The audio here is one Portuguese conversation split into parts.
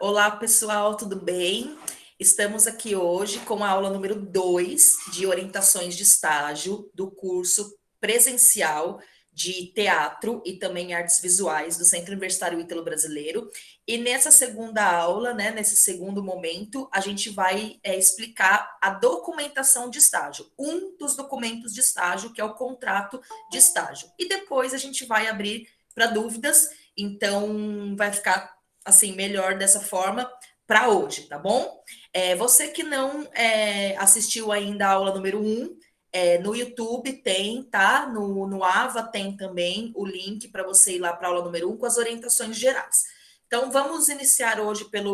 Olá, pessoal, tudo bem? Estamos aqui hoje com a aula número 2 de orientações de estágio do curso presencial de teatro e também artes visuais do Centro Universitário Ítalo-Brasileiro. E nessa segunda aula, né, nesse segundo momento, a gente vai explicar a documentação de estágio, um dos documentos de estágio, que é o contrato de estágio. E depois a gente vai abrir para dúvidas, então vai ficar assim, melhor dessa forma para hoje, tá bom? Você que não assistiu ainda a aula número 1, no YouTube tem, tá? No Ava tem também o link para você ir lá para a aula número 1 com as orientações gerais. Então, vamos iniciar hoje pela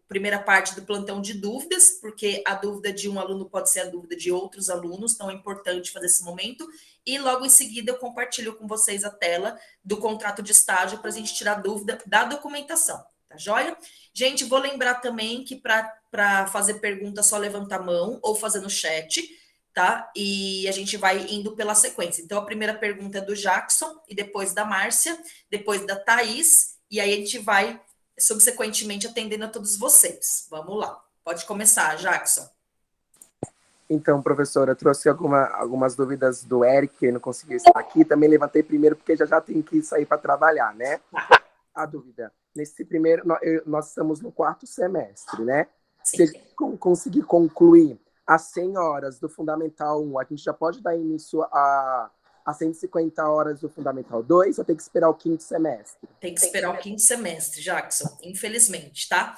primeira parte do plantão de dúvidas, porque a dúvida de um aluno pode ser a dúvida de outros alunos, então é importante fazer esse momento. E logo em seguida eu compartilho com vocês a tela do contrato de estágio para a gente tirar dúvida da documentação, tá joia? Gente, vou lembrar também que para fazer pergunta só levanta a mão ou fazer no chat, tá? E a gente vai indo pela sequência. Então, a primeira pergunta é do Jackson, e depois da Márcia, depois da Thaís, e aí a gente vai subsequentemente atendendo a todos vocês. Vamos lá. Pode começar, Jackson. Então, professora, eu trouxe algumas dúvidas do Eric, que não conseguiu estar aqui. Também levantei primeiro, porque já tem que sair para trabalhar, né? A dúvida. Nesse primeiro, nós estamos no 4º semestre, né? Sim. Se conseguir concluir as 100 horas do Fundamental 1, a gente já pode dar início a 150 horas do Fundamental 2 ou tem que esperar o 5º semestre? Tem que esperar o 5º semestre, Jackson, infelizmente, tá?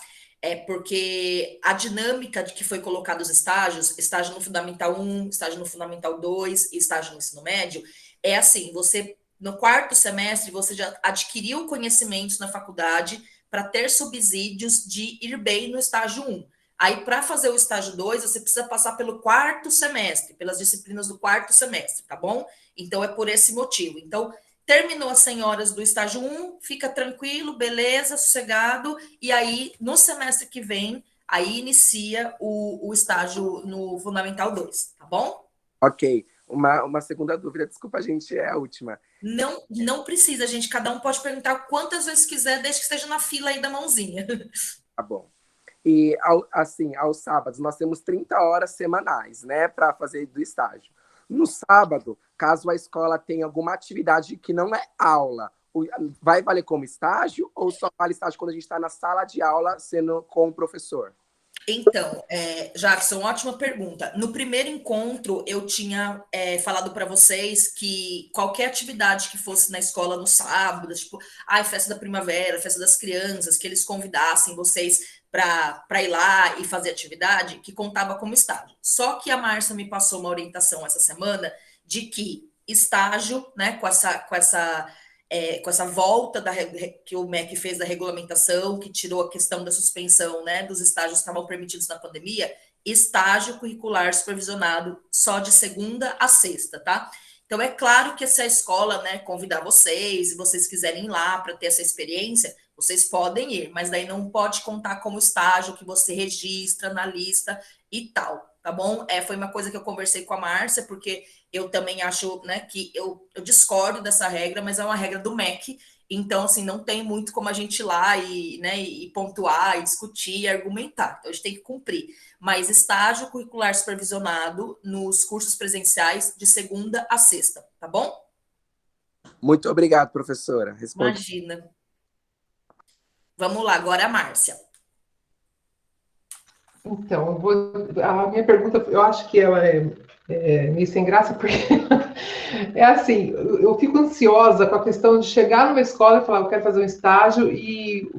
Porque a dinâmica de que foi colocado os estágios, estágio no Fundamental 1, estágio no Fundamental 2 e estágio no ensino médio, é assim, você, no 4º semestre, você já adquiriu conhecimentos na faculdade para ter subsídios de ir bem no estágio 1. Aí, para fazer o estágio 2, você precisa passar pelo 4º semestre, pelas disciplinas do 4º semestre, tá bom? Então, é por esse motivo. Então, terminou as 100 horas do estágio 1, fica tranquilo, beleza, sossegado, e aí, no semestre que vem, aí inicia o estágio no Fundamental 2, tá bom? Ok. Uma segunda dúvida, desculpa, gente, é a última. Não precisa, gente, cada um pode perguntar quantas vezes quiser, desde que esteja na fila aí da mãozinha. Tá bom. E, assim, aos sábados, nós temos 30 horas semanais, né, para fazer do estágio. No sábado, caso a escola tenha alguma atividade que não é aula, vai valer como estágio ou só vale estágio quando a gente está na sala de aula sendo com o professor? Então, Jackson, ótima pergunta. No primeiro encontro, eu tinha falado para vocês que qualquer atividade que fosse na escola no sábado, tipo, festa da primavera, festa das crianças, que eles convidassem vocês para ir lá e fazer atividade, que contava como estágio. Só que a Márcia me passou uma orientação essa semana de que estágio, né, com essa volta que o MEC fez da regulamentação, que tirou a questão da suspensão, né, dos estágios que estavam permitidos na pandemia, estágio curricular supervisionado só de segunda a sexta, tá? Então, é claro que se a escola, né, convidar vocês, e vocês quiserem ir lá para ter essa experiência, vocês podem ir, mas daí não pode contar como estágio que você registra na lista e tal, tá bom? Foi uma coisa que eu conversei com a Márcia, porque eu também acho, né, que eu discordo dessa regra, mas é uma regra do MEC, então, assim, não tem muito como a gente ir lá e, né, e pontuar, e discutir, e argumentar. Então, a gente tem que cumprir. Mas estágio curricular supervisionado nos cursos presenciais de segunda a sexta, tá bom? Muito obrigado, professora. Responde. Imagina. Vamos lá, agora a Márcia. Então, a minha pergunta, eu acho que ela é meio sem graça, porque é assim, eu fico ansiosa com a questão de chegar numa escola e falar, eu quero fazer um estágio, e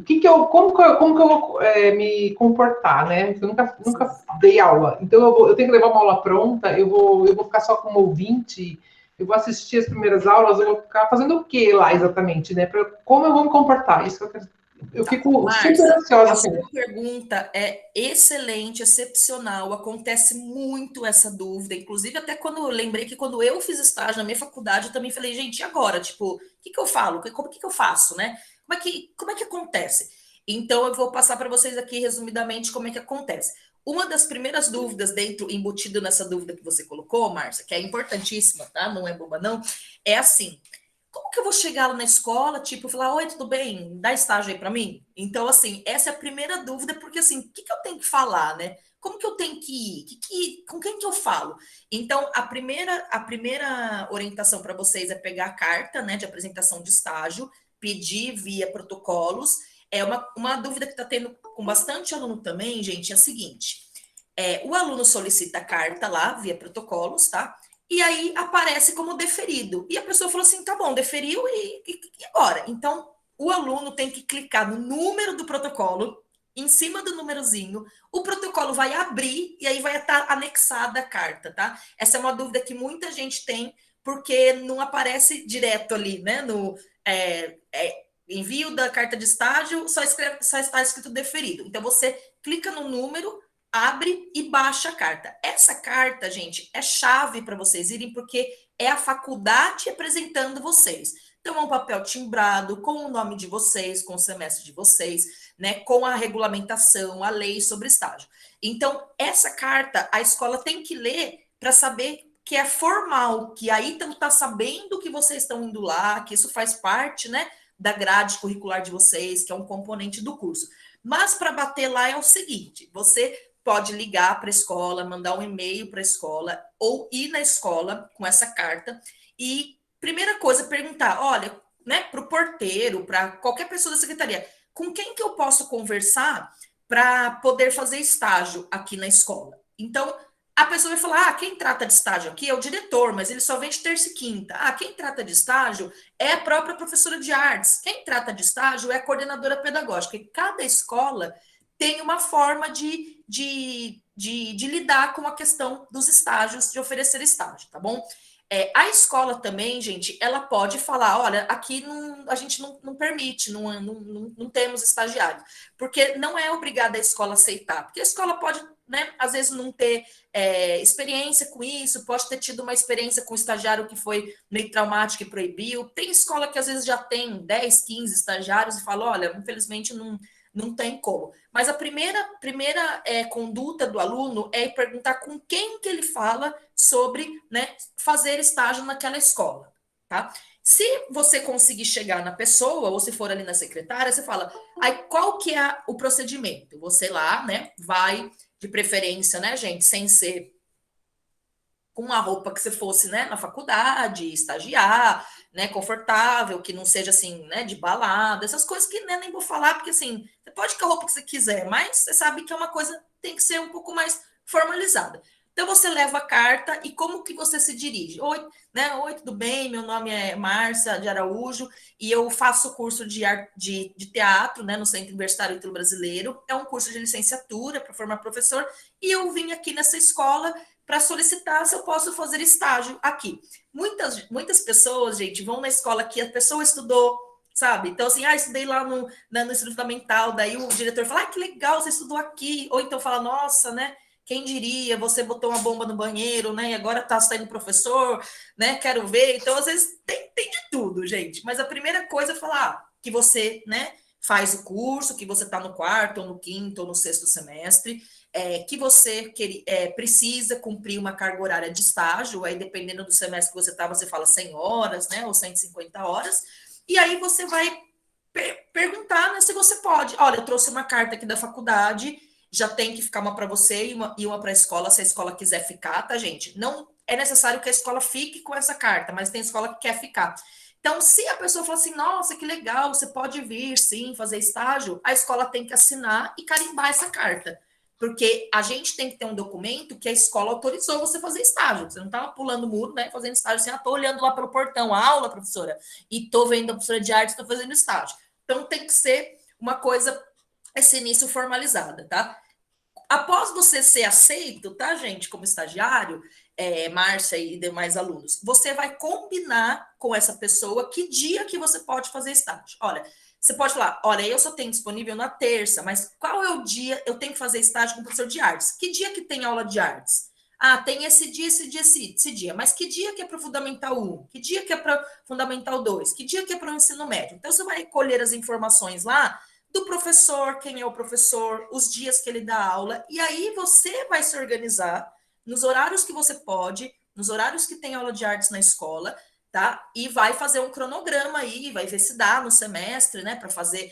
como que eu vou me comportar, né? Eu nunca dei aula, então eu tenho que levar uma aula pronta, eu vou ficar só como ouvinte, eu vou assistir as primeiras aulas, eu vou ficar fazendo o que lá exatamente, né? Como eu vou me comportar? Isso que eu quero. Eu fico Márcia, super ansiosa. a sua pergunta é excelente, excepcional. Acontece muito essa dúvida. Inclusive, até quando eu lembrei que quando eu fiz estágio na minha faculdade, eu também falei, gente, e agora? Tipo, o que eu falo? O que eu faço, né? Como é que acontece? Então, eu vou passar para vocês aqui, resumidamente, como é que acontece. Uma das primeiras dúvidas embutido nessa dúvida que você colocou, Márcia, que é importantíssima, tá? Não é boba, não, é assim. como que eu vou chegar lá na escola, tipo, falar, oi, tudo bem? Dá estágio aí para mim? Então, assim, essa é a primeira dúvida, porque, assim, o que que eu tenho que falar, né? Como que eu tenho que ir? Com quem que eu falo? Então, a primeira orientação para vocês é pegar a carta, né, de apresentação de estágio, pedir via protocolos. É uma dúvida que está tendo com bastante aluno também, gente, é a seguinte: o aluno solicita a carta lá, via protocolos, tá? E aí aparece como deferido. E a pessoa falou assim: tá bom, deferiu e agora? Então, o aluno tem que clicar no número do protocolo, em cima do númerozinho, o protocolo vai abrir e aí vai estar anexada a carta, tá? Essa é uma dúvida que muita gente tem, porque não aparece direto ali, né? No envio da carta de estágio, só está escrito deferido. Então, você clica no número, abre e baixa a carta. Essa carta, gente, é chave para vocês irem, porque é a faculdade apresentando vocês. Então, é um papel timbrado com o nome de vocês, com o semestre de vocês, né, com a regulamentação, a lei sobre estágio. Então, essa carta a escola tem que ler para saber que é formal, que aí está sabendo que vocês estão indo lá, que isso faz parte, né, da grade curricular de vocês, que é um componente do curso. Mas para bater lá é o seguinte: você pode ligar para a escola, mandar um e-mail para a escola ou ir na escola com essa carta e, primeira coisa, perguntar, olha, né, para o porteiro, para qualquer pessoa da secretaria, com quem que eu posso conversar para poder fazer estágio aqui na escola? Então, a pessoa vai falar, quem trata de estágio aqui é o diretor, mas ele só vem de terça e quinta. Quem trata de estágio é a própria professora de artes. Quem trata de estágio é a coordenadora pedagógica. E cada escola tem uma forma de lidar com a questão dos estágios, de oferecer estágio, tá bom? A escola também, gente, ela pode falar, olha, aqui a gente não permite, não temos estagiário, porque não é obrigada a escola aceitar, porque a escola pode, né, às vezes não ter experiência com isso, pode ter tido uma experiência com estagiário que foi meio traumático e proibiu. Tem escola que às vezes já tem 10, 15 estagiários e fala, olha, infelizmente não tem como. Mas a primeira conduta do aluno é perguntar com quem que ele fala sobre, né, fazer estágio naquela escola, tá? Se você conseguir chegar na pessoa, ou se for ali na secretária, você fala, aí qual que é o procedimento? Você lá, né, vai, de preferência, né, gente, sem ser com uma roupa que você fosse, né, na faculdade, estagiar, né, confortável, que não seja assim, né, de balada, essas coisas que, né, nem vou falar, porque assim, você pode ir com a roupa que você quiser, mas você sabe que é uma coisa tem que ser um pouco mais formalizada. Então você leva a carta e como que você se dirige? Oi, né? Oi, tudo bem? Meu nome é Márcia de Araújo e eu faço curso de teatro, né, no Centro Universitário Ítalo Brasileiro. É um curso de licenciatura para formar professor e eu vim aqui nessa escola para solicitar se eu posso fazer estágio aqui. Muitas pessoas, gente, vão na escola que a pessoa estudou, sabe? Então, assim, estudei lá no ensino fundamental, daí o diretor fala, que legal, você estudou aqui. Ou então fala, nossa, né? Quem diria, você botou uma bomba no banheiro, né? E agora tá saindo professor, né? Quero ver. Então, às vezes, tem de tudo, gente. Mas a primeira coisa é falar que você, né, faz o curso, que você está no quarto, ou no quinto, ou no sexto semestre, que você precisa cumprir uma carga horária de estágio, aí dependendo do semestre que você está, você fala 100 horas, né, ou 150 horas, e aí você vai perguntar, né, se você pode. Olha, eu trouxe uma carta aqui da faculdade, já tem que ficar uma para você e uma para a escola, se a escola quiser ficar, tá, gente? Não é necessário que a escola fique com essa carta, mas tem escola que quer ficar. Então, se a pessoa falar assim, nossa, que legal, você pode vir, sim, fazer estágio, a escola tem que assinar e carimbar essa carta. Porque a gente tem que ter um documento que a escola autorizou você fazer estágio. Você não estava pulando muro, né, fazendo estágio assim, estou olhando lá pelo portão, a aula, professora, e estou vendo a professora de arte, estou fazendo estágio. Então, tem que ser uma coisa, esse início formalizada, tá? Após você ser aceito, tá, gente, como estagiário, Márcia e demais alunos, você vai combinar com essa pessoa que dia que você pode fazer estágio. Olha, você pode falar, olha, eu só tenho disponível na terça, mas qual é o dia eu tenho que fazer estágio com o professor de artes? Que dia que tem aula de artes? Tem esse dia, esse dia. Mas que dia que é para o Fundamental 1? Que dia que é para o Fundamental 2? Que dia que é para o ensino médio? Então, você vai colher as informações lá do professor, quem é o professor, os dias que ele dá aula, e aí você vai se organizar nos horários que você pode, nos horários que tem aula de artes na escola, tá? E vai fazer um cronograma aí, vai ver se dá no semestre, né, para fazer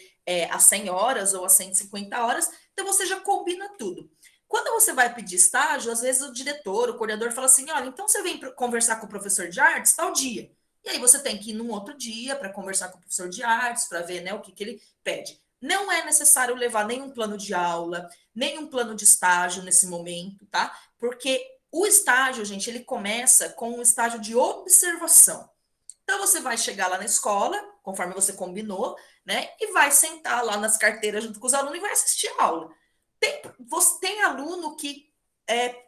as 100 horas ou as 150 horas. Então, você já combina tudo. Quando você vai pedir estágio, às vezes o diretor, o coordenador fala assim, olha, então você vem conversar com o professor de artes tal dia. E aí você tem que ir num outro dia para conversar com o professor de artes, para ver, né, o que ele pede. Não é necessário levar nenhum plano de aula, nenhum plano de estágio nesse momento, tá? Porque o estágio, gente, ele começa com um estágio de observação. Então, você vai chegar lá na escola, conforme você combinou, né? E vai sentar lá nas carteiras junto com os alunos e vai assistir a aula. Tem aluno que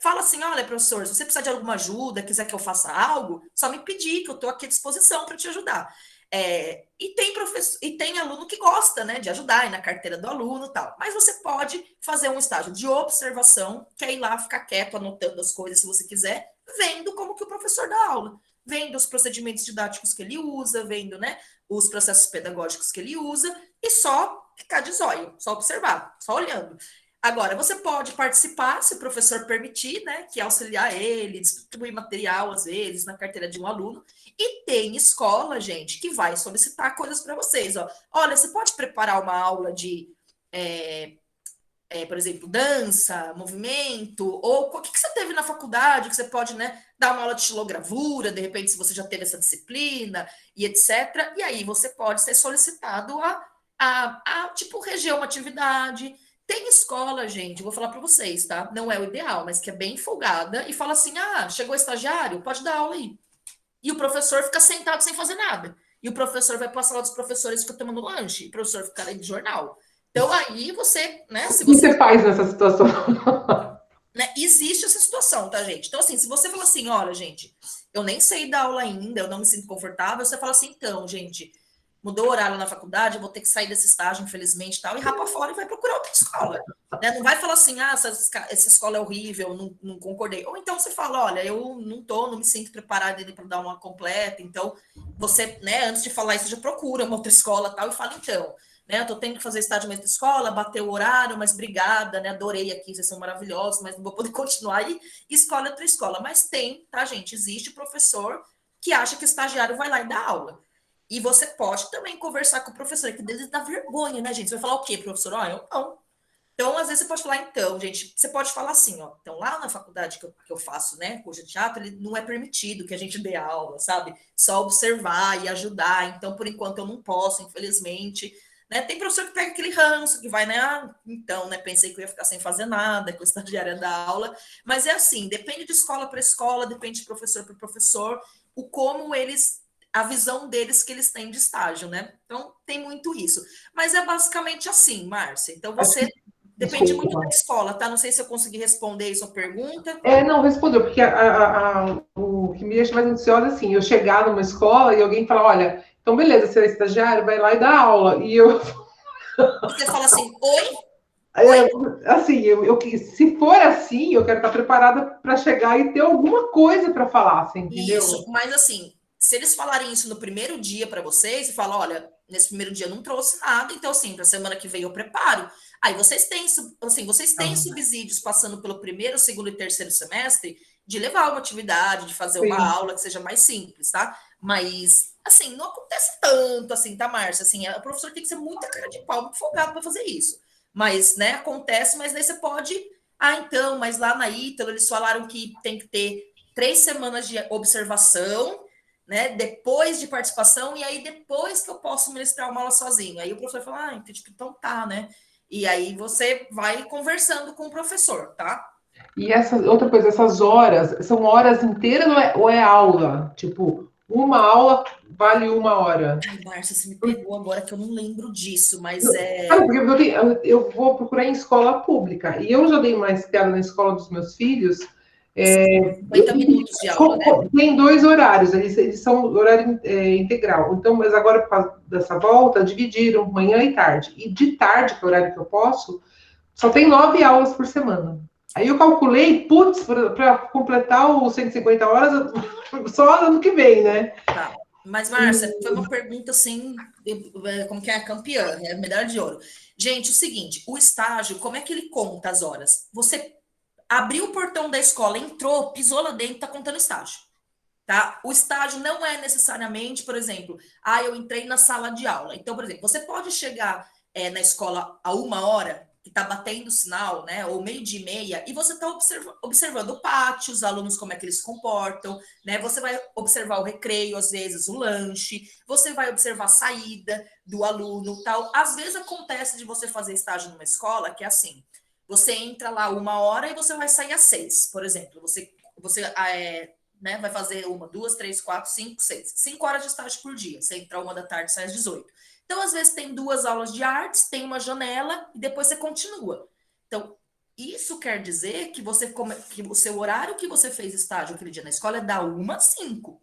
fala assim, olha, professor, se você precisar de alguma ajuda, quiser que eu faça algo, só me pedir, que eu estou aqui à disposição para te ajudar. E tem aluno que gosta, né, de ajudar, ir na carteira do aluno e tal. Mas você pode fazer um estágio de observação, que é ir lá ficar quieto, anotando as coisas, se você quiser, vendo como que o professor dá aula, vendo os procedimentos didáticos que ele usa, vendo, né, os processos pedagógicos que ele usa, e só ficar de zóio, só observar, só olhando. Agora, você pode participar, se o professor permitir, né, que auxiliar ele, distribuir material, às vezes, na carteira de um aluno. E tem escola, gente, que vai solicitar coisas para vocês. Ó. Olha, você pode preparar uma aula de, por exemplo, dança, movimento, ou o que você teve na faculdade, que você pode, né, dar uma aula de xilogravura, de repente, se você já teve essa disciplina, e etc. E aí você pode ser solicitado tipo, reger uma atividade. Tem escola, gente, vou falar para vocês, tá? Não é o ideal, mas que é bem folgada e fala assim: ah, chegou o estagiário, pode dar aula aí. E o professor fica sentado sem fazer nada. E o professor vai para a sala dos professores e fica tomando lanche, e o professor fica lendo jornal. Então aí você, né? Se O que você você faz nessa situação? né, existe essa situação, tá, gente? Então, assim, se você fala assim, olha, gente, eu nem sei dar aula ainda, eu não me sinto confortável, você fala assim, então, gente, mudou o horário na faculdade, eu vou ter que sair desse estágio, infelizmente, tal, e rapa fora e vai procurar outra escola. Né? Não vai falar assim, ah, essa escola é horrível, não concordei. Ou então você fala, olha, eu não me sinto preparada para dar uma completa, então você, né, antes de falar isso, já procura uma outra escola tal, e fala, então, né, eu tô tendo que fazer estágio na mesma escola, bateu o horário, mas obrigada, né, adorei aqui, vocês são maravilhosos, mas não vou poder continuar aí, escolhe outra escola. Mas tem, tá, gente, existe professor que acha que o estagiário vai lá e dá aula. E você pode também conversar com o professor, que dele dá vergonha, né, gente? Você vai falar o quê, professor? Ah, eu não. Então, às vezes, você pode falar, então, gente, você pode falar assim, ó. Então, lá na faculdade que eu faço, né, curso de teatro, ele não é permitido que a gente dê aula, sabe? Só observar e ajudar. Então, por enquanto, eu não posso, infelizmente. Né? Tem professor que pega aquele ranço, que vai, né? Ah, então, né? Pensei que eu ia ficar sem fazer nada, que o estagiário da aula. Mas é assim, depende de escola para escola, depende de professor para professor, o como eles a visão deles que eles têm de estágio, né? Então, tem muito isso. Mas é basicamente assim, Márcia. Então, você depende muito da escola, tá? Não sei se eu consegui responder aí sua pergunta. Não, respondeu, porque o que me deixa mais ansiosa é assim, eu chegar numa escola e alguém falar, olha, então beleza, você é estagiário, vai lá e dá aula. E eu... Você fala assim, oi? Oi? Assim, se for assim, eu quero estar preparada para chegar e ter alguma coisa para falar, assim, entendeu? Isso, mas assim, se eles falarem isso no primeiro dia para vocês, e falam, olha, nesse primeiro dia eu não trouxe nada, então assim, para a semana que vem eu preparo. Aí vocês têm, assim, vocês têm subsídios passando pelo primeiro, segundo e terceiro semestre de levar uma atividade, de fazer uma aula que seja mais simples, tá? Mas assim, não acontece tanto assim, tá, Márcia? Assim, o professor tem que ser muita cara de pau, muito folgado para fazer isso. Mas, né, acontece, mas daí você pode. Ah, então, mas lá na Ítalo eles falaram que tem que ter 3 semanas de observação, né? Depois de participação, e aí depois que eu posso ministrar uma aula sozinho. Aí o professor fala, ah, então tá, né? E aí você vai conversando com o professor, tá? E essa outra coisa, essas horas, são horas inteiras ou é aula? Tipo, uma aula vale 1 hora. Ai, Márcia, você me pegou agora que eu não lembro disso, mas Porque eu vou procurar em escola pública. E eu já dei uma espiada na escola dos meus filhos. 50 minutos de aula, né? Tem 2 horários, eles são horário integral. Então, mas agora, por causa dessa volta, dividiram manhã e tarde. E de tarde, que é o horário que eu posso, só tem 9 aulas por semana. Aí eu calculei, putz, para completar os 150 horas, só ano que vem, né? Tá. Mas, Márcia, foi uma pergunta assim, como que é a campeã, né? Medalha de ouro. Gente, o seguinte, o estágio, como é que ele conta as horas? Você abriu o portão da escola, entrou, pisou lá dentro, tá contando estágio. tá? O estágio não é necessariamente, por exemplo, eu entrei na sala de aula. Então, por exemplo, você pode chegar na escola a 1 hora, que está batendo o sinal, né? Ou 12:30, e você está observando o pátio, os alunos, como é que eles se comportam, né? Você vai observar o recreio, às vezes, o lanche, você vai observar a saída do aluno, tal. Às vezes acontece de você fazer estágio numa escola que é assim: você entra lá 1 hora e você vai sair às 6, por exemplo. Você né, vai fazer 1, 2, 3, 4, 5, 6. 5 horas de estágio por dia. Você entra 1 da tarde, sai às 18. Então, às vezes, tem 2 aulas de artes, tem uma janela e depois você continua. Então, isso quer dizer que que o seu horário que você fez estágio aquele dia na escola é da 1 às 5,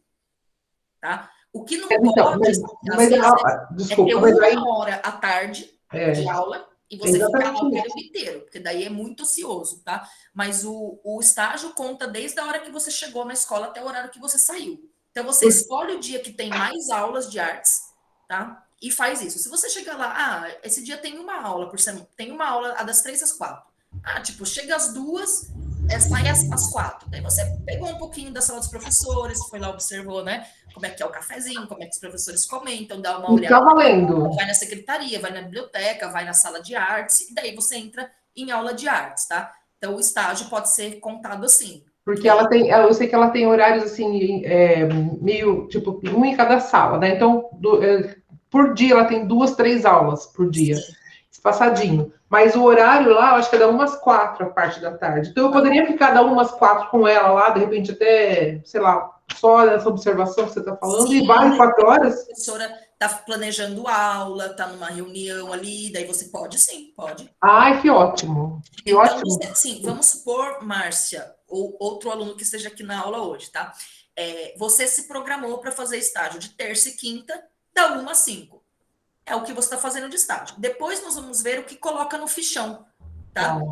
tá? O que não Então, pode, às vezes, é ter desculpa, mas aí 1 hora à tarde de aula e é você ficar lá exatamente o isso. período inteiro, porque daí é muito ocioso, tá? Mas o estágio conta desde a hora que você chegou na escola até o horário que você saiu. Então, você escolhe o dia que tem mais aulas de artes, tá? E faz isso. Se você chegar lá, esse dia tem uma aula por semana, tem uma aula das 3 às 4. Tipo, chega às 2, sai às 4. Daí você pegou um pouquinho da sala dos professores, foi lá, observou, né? Como é que é o cafezinho, como é que os professores comentam, dá uma E tá olhada, valendo. vai na secretaria, vai na biblioteca, vai na sala de artes, e daí você entra em aula de artes, tá? Então, o estágio pode ser contado assim. Porque ela tem, eu sei que ela tem horários assim, meio tipo, um em cada sala, né? Então, por dia ela tem 2, 3 aulas por dia, espaçadinho. Mas o horário lá, eu acho que é da 1 às 4 a parte da tarde. Então eu poderia ficar da 1 às 4 com ela lá, de repente até, sei lá, só nessa observação que você está falando, e Sim, vale 4 horas? a professora está planejando aula, está numa reunião ali, daí você pode, sim, pode. Ai, que ótimo. Que Então, ótimo. sim, vamos supor, Márcia, ou outro aluno que esteja aqui na aula hoje, tá? Você se programou para fazer estágio de terça e quinta, da 1 às 5. É o que você está fazendo de estágio. Depois nós vamos ver o que coloca no fichão, tá? Tá.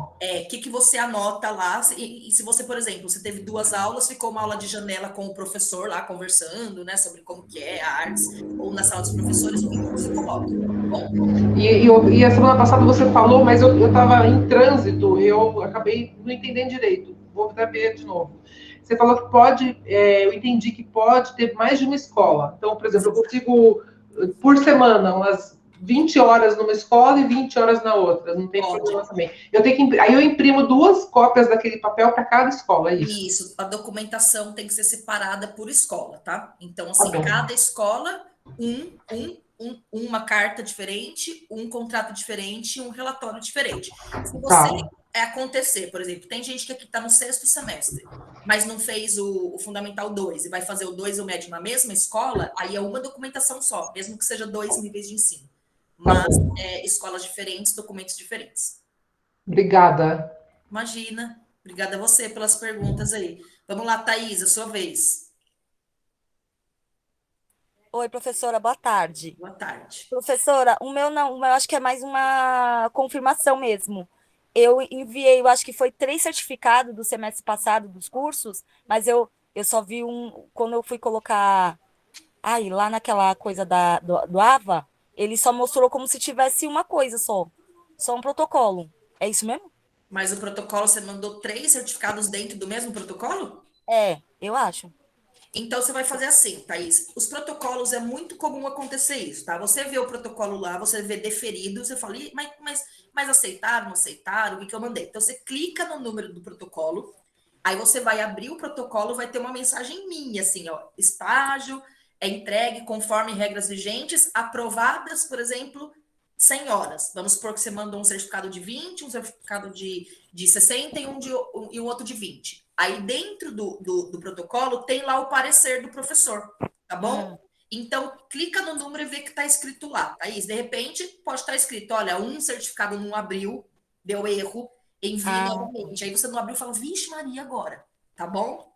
Que você anota lá, e se você, por exemplo, você teve 2 aulas, ficou uma aula de janela com o professor lá conversando, né, sobre como que é a artes, ou na sala dos professores, o que você coloca, tá bom? E a semana passada você falou, mas eu estava em trânsito, eu acabei não entendendo direito. Vou até ver de novo. Você falou que pode, eu entendi que pode ter mais de uma escola. Então, por exemplo, eu consigo, por semana, umas 20 horas numa escola e 20 horas na outra. Não tem problema também. Aí eu imprimo 2 cópias daquele papel para cada escola, é isso? Isso, a documentação tem que ser separada por escola, tá? Então, Tá assim, bom. cada escola, uma carta diferente, um contrato diferente, um relatório diferente. Se você Tá. acontecer, por exemplo, tem gente que aqui está no 6º semestre, mas não fez o Fundamental 2 e vai fazer o 2 e o médio na mesma escola, aí é uma documentação só, mesmo que seja 2 níveis de ensino. Tá Mas bom. escolas diferentes, documentos diferentes. Obrigada. Imagina. Obrigada a você pelas perguntas aí. Vamos lá, Thaís, a sua vez. Oi, professora, boa tarde. Boa tarde. Professora, o meu não, o meu acho que é mais uma confirmação mesmo. Eu enviei, eu acho que foi 3 certificados do semestre passado dos cursos, mas eu só vi um, quando eu fui colocar, lá naquela coisa do AVA, ele só mostrou como se tivesse uma coisa só um protocolo. É isso mesmo? Mas o protocolo, você mandou 3 certificados dentro do mesmo protocolo? Eu acho. Então, você vai fazer assim, Thaís. Os protocolos é muito comum acontecer isso, tá? Você vê o protocolo lá, você vê deferido, você fala, mas aceitaram, não aceitaram, o que eu mandei? Então, você clica no número do protocolo, aí você vai abrir o protocolo, vai ter uma mensagem minha, assim, ó, estágio é entregue conforme regras vigentes, aprovadas, por exemplo, 100 horas. Vamos supor que você mandou um certificado de 20, um certificado de 60 e o outro de 20. Aí dentro do protocolo tem lá o parecer do professor, tá bom? Então, clica no número e vê que está escrito lá. Thaís, de repente, pode estar escrito, olha, um certificado não abriu, deu erro, envie novamente. Aí você não abriu e fala, vixe Maria, agora, tá bom?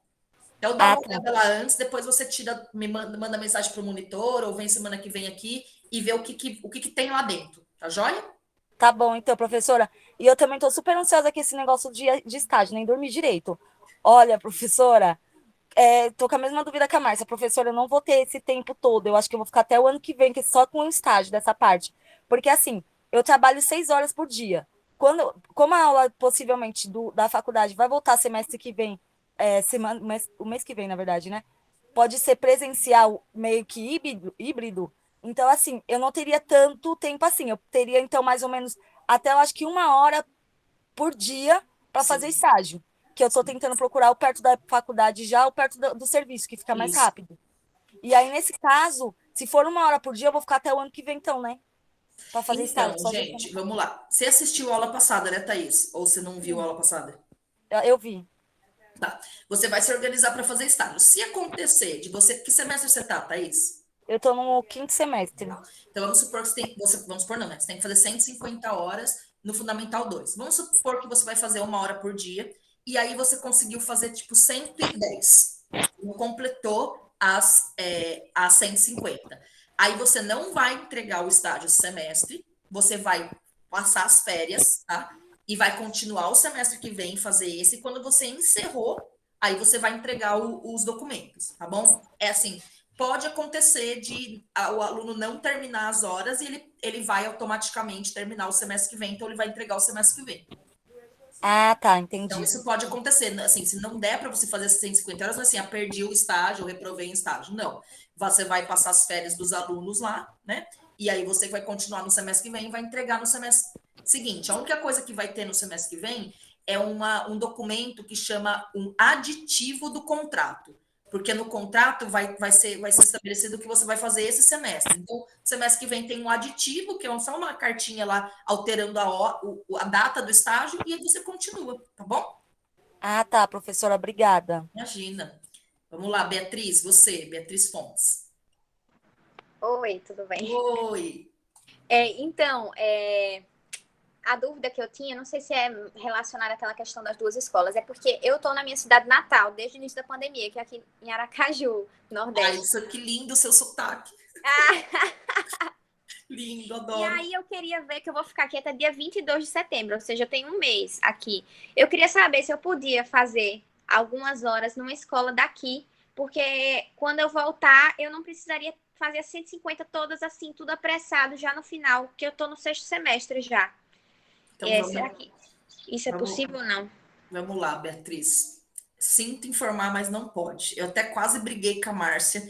Então, dá uma Tá. olhada lá antes, depois você me manda mensagem para o monitor, ou vem semana que vem aqui e vê o que tem lá dentro, tá joia? Tá bom, então, professora. E eu também tô super ansiosa com esse negócio de estágio, nem dormi direito. Olha, professora, tô com a mesma dúvida que a Márcia. Professora, eu não vou ter esse tempo todo. Eu acho que eu vou ficar até o ano que vem, que é só com o estágio dessa parte. Porque, assim, eu trabalho 6 horas por dia. Como a aula, possivelmente, da faculdade vai voltar semestre que vem, o mês que vem, na verdade, né? pode ser presencial meio que híbrido. Então, assim, eu não teria tanto tempo assim. Eu teria, então, mais ou menos, até eu acho que 1 hora por dia para fazer Sim, estágio. Que eu estou sim. tentando procurar o perto da faculdade já, ou perto do serviço, que fica mais Isso. rápido. E aí, nesse caso, se for 1 hora por dia, eu vou ficar até o ano que vem, então, né? Para fazer estágio, Então, só juntando. gente, vamos lá. Você assistiu a aula passada, né, Thaís? Ou você não viu a Sim, aula passada? eu vi. Tá. Você vai se organizar para fazer estágio. Se acontecer de você. Que semestre você tá, Thaís? Eu estou no 5º semestre. Então, vamos supor que vamos supor, não, né? Você tem que fazer 150 horas no Fundamental 2. Vamos supor que você vai fazer 1 hora por dia, e aí você conseguiu fazer, tipo, 110. Não completou as 150. Aí você não vai entregar o estágio esse semestre, você vai passar as férias, tá? E vai continuar o semestre que vem fazer esse. E quando você encerrou, aí você vai entregar os documentos, tá bom? É assim, pode acontecer de o aluno não terminar as horas e ele vai automaticamente terminar o semestre que vem, então ele vai entregar o semestre que vem. Ah, tá, Então, entendi. isso pode acontecer, assim, se não der para você fazer 150 horas, assim, perdi o estágio, eu reprovei em estágio. Não. Você vai passar as férias dos alunos lá, né? E aí você vai continuar no semestre que vem e vai entregar no semestre seguinte. A única coisa que vai ter no semestre que vem é um documento que chama um aditivo do contrato. Porque no contrato vai ser estabelecido que você vai fazer esse semestre. Então, semestre que vem tem um aditivo, que é só uma cartinha lá alterando a data do estágio, e aí você continua, tá bom? Ah, tá, professora, obrigada. Imagina. Vamos lá, Beatriz, você, Beatriz Fontes. Oi, tudo bem? Oi. Então, a dúvida que eu tinha, não sei se é relacionada àquela questão das duas escolas, é porque eu estou na minha cidade natal desde o início da pandemia, que é aqui em Aracaju, Ai, Nordeste. isso, que lindo o seu sotaque. Lindo, E adoro. aí eu queria ver que eu vou ficar aqui até dia 22 de setembro, ou seja, eu tenho um mês aqui. Eu queria saber se eu podia fazer algumas horas numa escola daqui, porque quando eu voltar, eu não precisaria fazer as 150 todas assim, tudo apressado já no final, que eu tô no 6º semestre já. Então Será que isso é vamos, possível ou não? vamos lá, Beatriz. Sinto informar, mas não pode. Eu até quase briguei com a Márcia,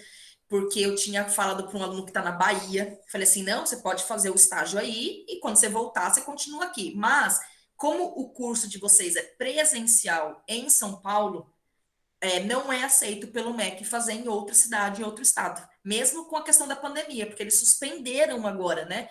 porque eu tinha falado para um aluno que está na Bahia. Falei assim: não, você pode fazer o estágio aí, e quando você voltar, você continua aqui. Mas, como o curso de vocês é presencial em São Paulo, não é aceito pelo MEC fazer em outra cidade, em outro estado, mesmo com a questão da pandemia, porque eles suspenderam agora, né,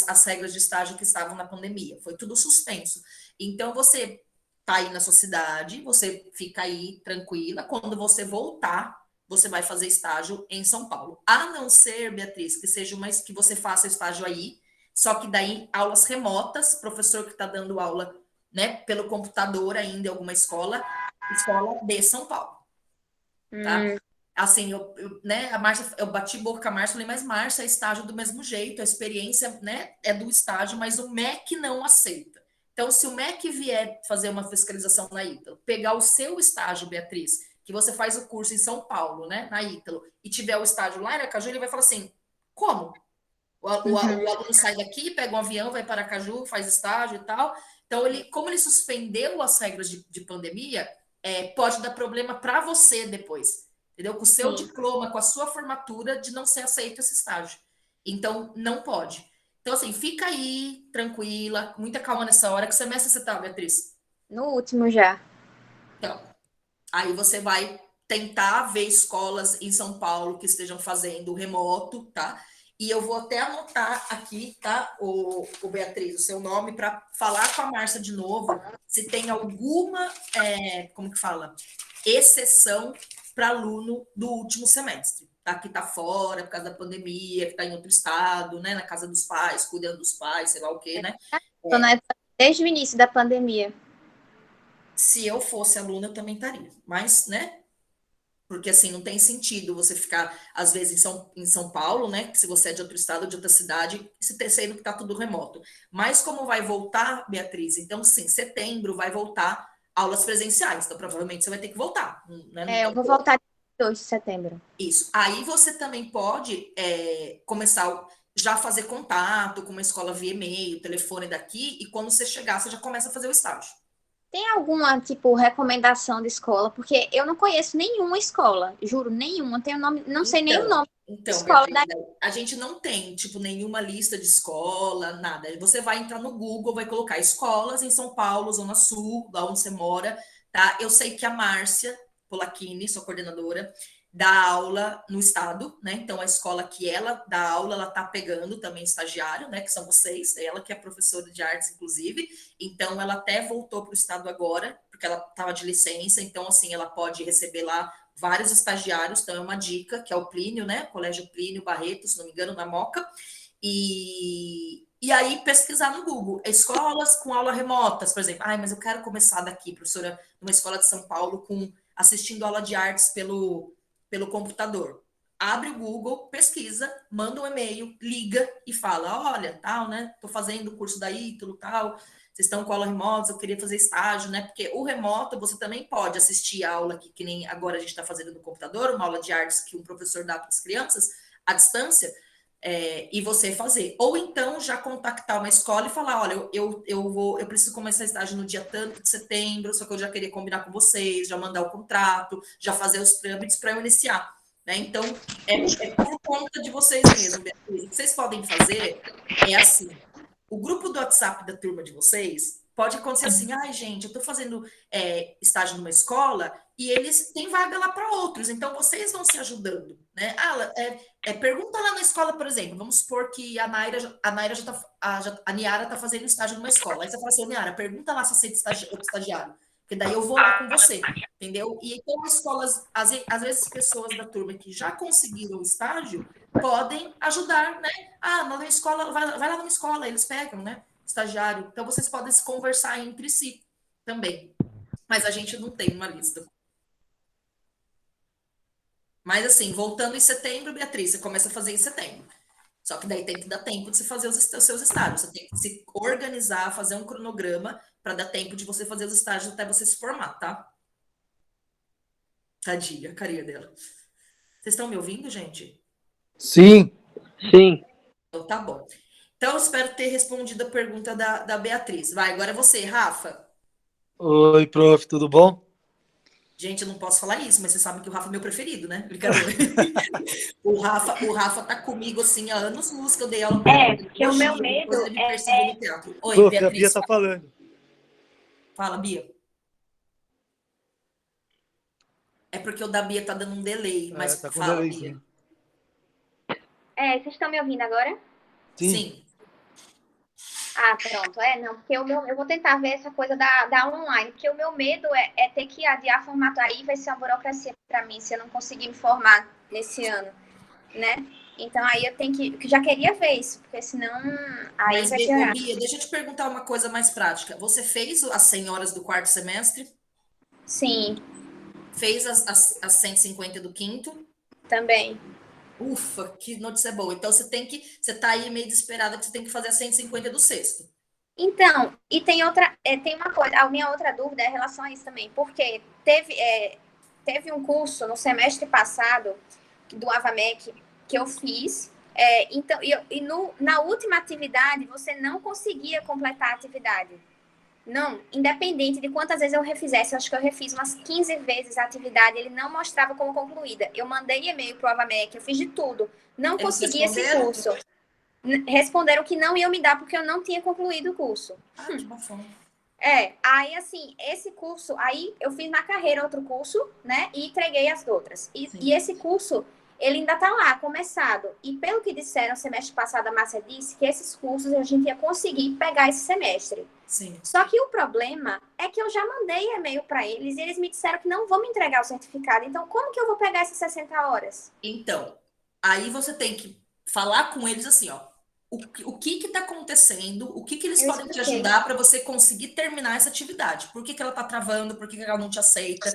as regras de estágio que estavam na pandemia, foi tudo suspenso. Então, você tá aí na sua cidade, você fica aí tranquila, quando você voltar, você vai fazer estágio em São Paulo. A não ser, Beatriz, que seja que você faça estágio aí, só que daí aulas remotas, professor que está dando aula, né, pelo computador ainda em alguma escola de São Paulo, tá? Hum, Assim, né, a Márcia, eu bati boca com a Márcia, falei, mas Márcia, é estágio do mesmo jeito, a experiência, né, é do estágio, mas o MEC não aceita. Então, se o MEC vier fazer uma fiscalização na Ítalo, pegar o seu estágio, Beatriz, que você faz o curso em São Paulo, né, na Ítalo, e tiver o estágio lá em Aracaju, ele vai falar assim, como? O aluno sai daqui, pega um avião, vai para Aracaju, faz estágio e tal. Então, como ele suspendeu as regras de pandemia, pode dar problema para você depois, entendeu? Com o seu sim. diploma, com a sua formatura, de não ser aceito esse estágio. Então, não pode. Então, assim, fica aí, tranquila, com muita calma nessa hora. Que semestre você tá, Beatriz? No último já. Então, aí você vai tentar ver escolas em São Paulo que estejam fazendo remoto, tá? E eu vou até anotar aqui, tá, o Beatriz, o seu nome, para falar com a Márcia de novo, se tem alguma, como que fala? Exceção para aluno do último semestre, tá? Que tá fora por causa da pandemia, que tá em outro estado, né? Na casa dos pais, cuidando dos pais, sei lá o quê, né? Tô desde o início da pandemia. Se eu fosse aluna, eu também estaria. Mas, né? Porque assim, não tem sentido você ficar, às vezes, em São Paulo, né? Que se você é de outro estado, de outra cidade, sendo que está tudo remoto. Mas como vai voltar, Beatriz? Então, sim, setembro vai voltar aulas presenciais. Então, provavelmente você vai ter que voltar. Né? Não Eu tem vou como. voltar dia 2 de setembro. Isso. Aí você também pode começar já a fazer contato com uma escola via e-mail, telefone daqui, e quando você chegar, você já começa a fazer o estágio. Tem alguma, tipo, recomendação de escola? Porque eu não conheço nenhuma escola, juro, nenhuma. Tenho nome, não sei nem o nome da Então, escola Beatriz, a gente não tem, tipo, nenhuma lista de escola, nada. Você vai entrar no Google, vai colocar escolas em São Paulo, Zona Sul, lá onde você mora, tá? Eu sei que a Márcia Polacchini, sua coordenadora, dá aula no estado, né? Então, a escola que ela dá aula, ela tá pegando também estagiário, né? Que são vocês, ela que é professora de artes, inclusive. Então, ela até voltou para o estado agora, porque ela estava de licença. Então, assim, ela pode receber lá vários estagiários. Então, é uma dica, que é o Plínio, né? Colégio Plínio Barreto, se não me engano, na Moca. E aí, pesquisar no Google. Escolas com aula remotas, por exemplo. Ai, mas eu quero começar daqui, professora, numa escola de São Paulo, assistindo aula de artes pelo computador. Abre o Google, pesquisa, manda um e-mail, liga e fala, olha, tal, né? Tô fazendo o curso da Ítalo, tal. Vocês estão com aula remota, eu queria fazer estágio, né? Porque o remoto você também pode assistir a aula que nem agora a gente está fazendo no computador, uma aula de artes que um professor dá para as crianças à distância, e você fazer. Ou então já contactar uma escola e falar, olha, eu preciso começar estágio no dia tanto de setembro, só que eu já queria combinar com vocês, já mandar o contrato, já fazer os trâmites para eu iniciar. Né? Então, é por conta de vocês mesmos, Beatriz. O que vocês podem fazer é assim, o grupo do WhatsApp da turma de vocês pode acontecer assim, ai, gente, eu estou fazendo estágio numa escola e eles têm vaga lá para outros, então vocês vão se ajudando, né? Pergunta lá na escola, por exemplo, vamos supor que a Naira já tá, a Niara está fazendo estágio numa escola, aí você fala assim, Niara, pergunta lá se aceita outro estagiário, porque daí eu vou lá com você, entendeu? E então as escolas, às vezes pessoas da turma que já conseguiram estágio podem ajudar, né? Na minha escola, vai lá na minha escola, eles pegam, né? Estagiário. Então vocês podem se conversar entre si também. Mas a gente não tem uma lista. Mas assim, voltando em setembro, Beatriz, você começa a fazer em setembro. Só que daí tem que dar tempo de você fazer os seus estágios. Você tem que se organizar, fazer um cronograma para dar tempo de você fazer os estágios até você se formar, tá? Tadinha, a carinha dela. Vocês estão me ouvindo, gente? Sim. Sim. Então tá bom. Então, eu espero ter respondido a pergunta da Beatriz. Vai, agora é você, Rafa. Oi, prof, tudo bom? Gente, eu não posso falar isso, mas você sabe que o Rafa é meu preferido, né? Brincadeira. o Rafa tá comigo, assim, há anos-luz que eu dei aula com ele. Porque o meu medo depois ele me perseguiu no teatro. Oi, Prof, Beatriz. a Bia tá falando. Fala, Bia. É porque o da Bia tá dando um delay, mas Tá com fala, delayzinho. Bia. vocês estão me ouvindo agora? Sim. Pronto. Não, porque eu vou tentar ver essa coisa da online, porque o meu medo é ter que adiar formato. Aí vai ser uma burocracia para mim, se eu não conseguir me formar nesse ano, né? Então, aí eu tenho que já queria ver isso, porque senão aí Mas, vai piorar. Bia, deixa eu te perguntar uma coisa mais prática. Você fez as 100 horas do quarto semestre? Sim, Fez as 150 do quinto? também. Ufa, que notícia boa. Então você tá aí meio desesperada que você tem que fazer a 150 do sexto. Então, e tem uma coisa, a minha outra dúvida é em relação a isso também, porque teve um curso no semestre passado do Avamec que eu fiz, então, na última atividade você não conseguia completar a atividade. Não, independente de quantas vezes eu refizesse, eu acho que eu refiz umas 15 vezes a atividade, ele não mostrava como concluída. Eu mandei e-mail pro Avamec, eu fiz de tudo, não consegui esse curso. Responderam que não iam me dar porque eu não tinha concluído o curso. Que bafão. Aí assim, esse curso, aí eu fiz na carreira outro curso, né, e entreguei as outras. E esse curso, ele ainda tá lá, começado. E pelo que disseram, semestre passado, a Márcia disse que esses cursos a gente ia conseguir pegar esse semestre. Sim. Só que o problema é que eu já mandei e-mail para eles e eles me disseram que não vão me entregar o certificado. Então, como que eu vou pegar essas 60 horas? Então, aí você tem que falar com eles assim, ó. O que está acontecendo, o que eles podem te ajudar para você conseguir terminar essa atividade. Por que ela está travando, por que ela não te aceita?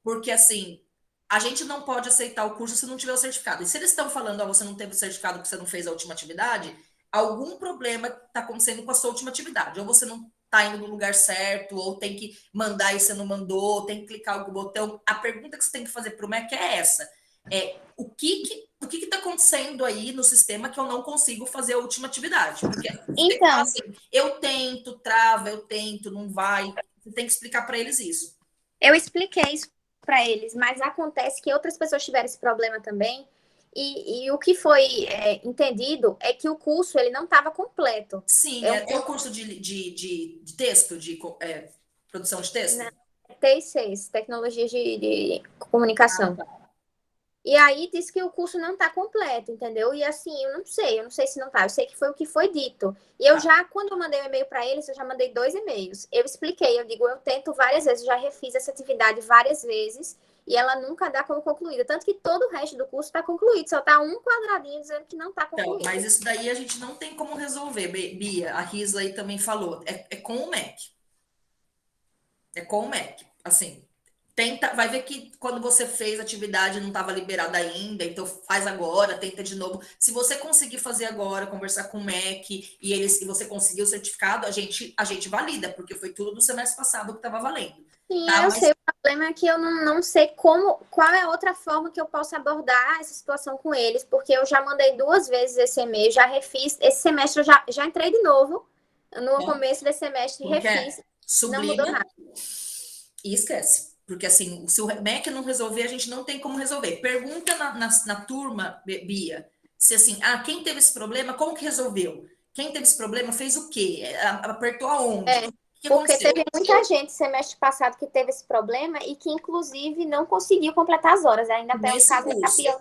Porque, assim, a gente não pode aceitar o curso se não tiver o certificado. E se eles estão falando, você não teve o certificado porque você não fez a última atividade, algum problema está acontecendo com a sua última atividade. Ou você não está indo no lugar certo, ou tem que mandar e você não mandou, tem que clicar algum botão. A pergunta que você tem que fazer para o MEC é essa. O que está acontecendo aí no sistema que eu não consigo fazer a última atividade? Porque então, assim, eu tento, trava, não vai. Você tem que explicar para eles isso. Eu expliquei isso para eles, mas acontece que outras pessoas tiveram esse problema também. E o que foi entendido é que o curso ele não estava completo. Sim, é o curso de texto, de produção de texto? Não, T6, Tecnologias de Comunicação. E aí disse que o curso não está completo, entendeu? E assim, eu não sei se não tá, eu sei que foi o que foi dito. E eu já, quando eu mandei um e-mail para eles, eu já mandei 2 e-mails. Eu expliquei, eu digo, eu tento várias vezes, eu já refiz essa atividade várias vezes, e ela nunca dá como concluída. Tanto que todo o resto do curso está concluído, só está um quadradinho dizendo que não está concluído. Então, mas isso daí a gente não tem como resolver, Bia. A Risley também falou, é com o MEC. É com o MEC, assim. Tenta, vai ver que quando você fez a atividade não estava liberada ainda, então faz agora, tenta de novo. Se você conseguir fazer agora, conversar com o MEC e você conseguir o certificado, a gente valida, porque foi tudo do semestre passado que estava valendo. Sim, tá? eu sei. O problema é que eu não sei qual é a outra forma que eu posso abordar essa situação com eles, porque eu já mandei 2 vezes esse e-mail, já refiz. Esse semestre eu já entrei de novo, no começo desse semestre, refiz. Sublima, não mudou nada. E esquece. Porque, assim, se o MEC não resolver, a gente não tem como resolver. Pergunta na turma, Bia, se assim, quem teve esse problema, como que resolveu? Quem teve esse problema fez o quê? Apertou aonde? O que porque aconteceu? teve muita gente semestre passado que teve esse problema e que, inclusive, não conseguiu completar as horas. Ainda até um caso pior.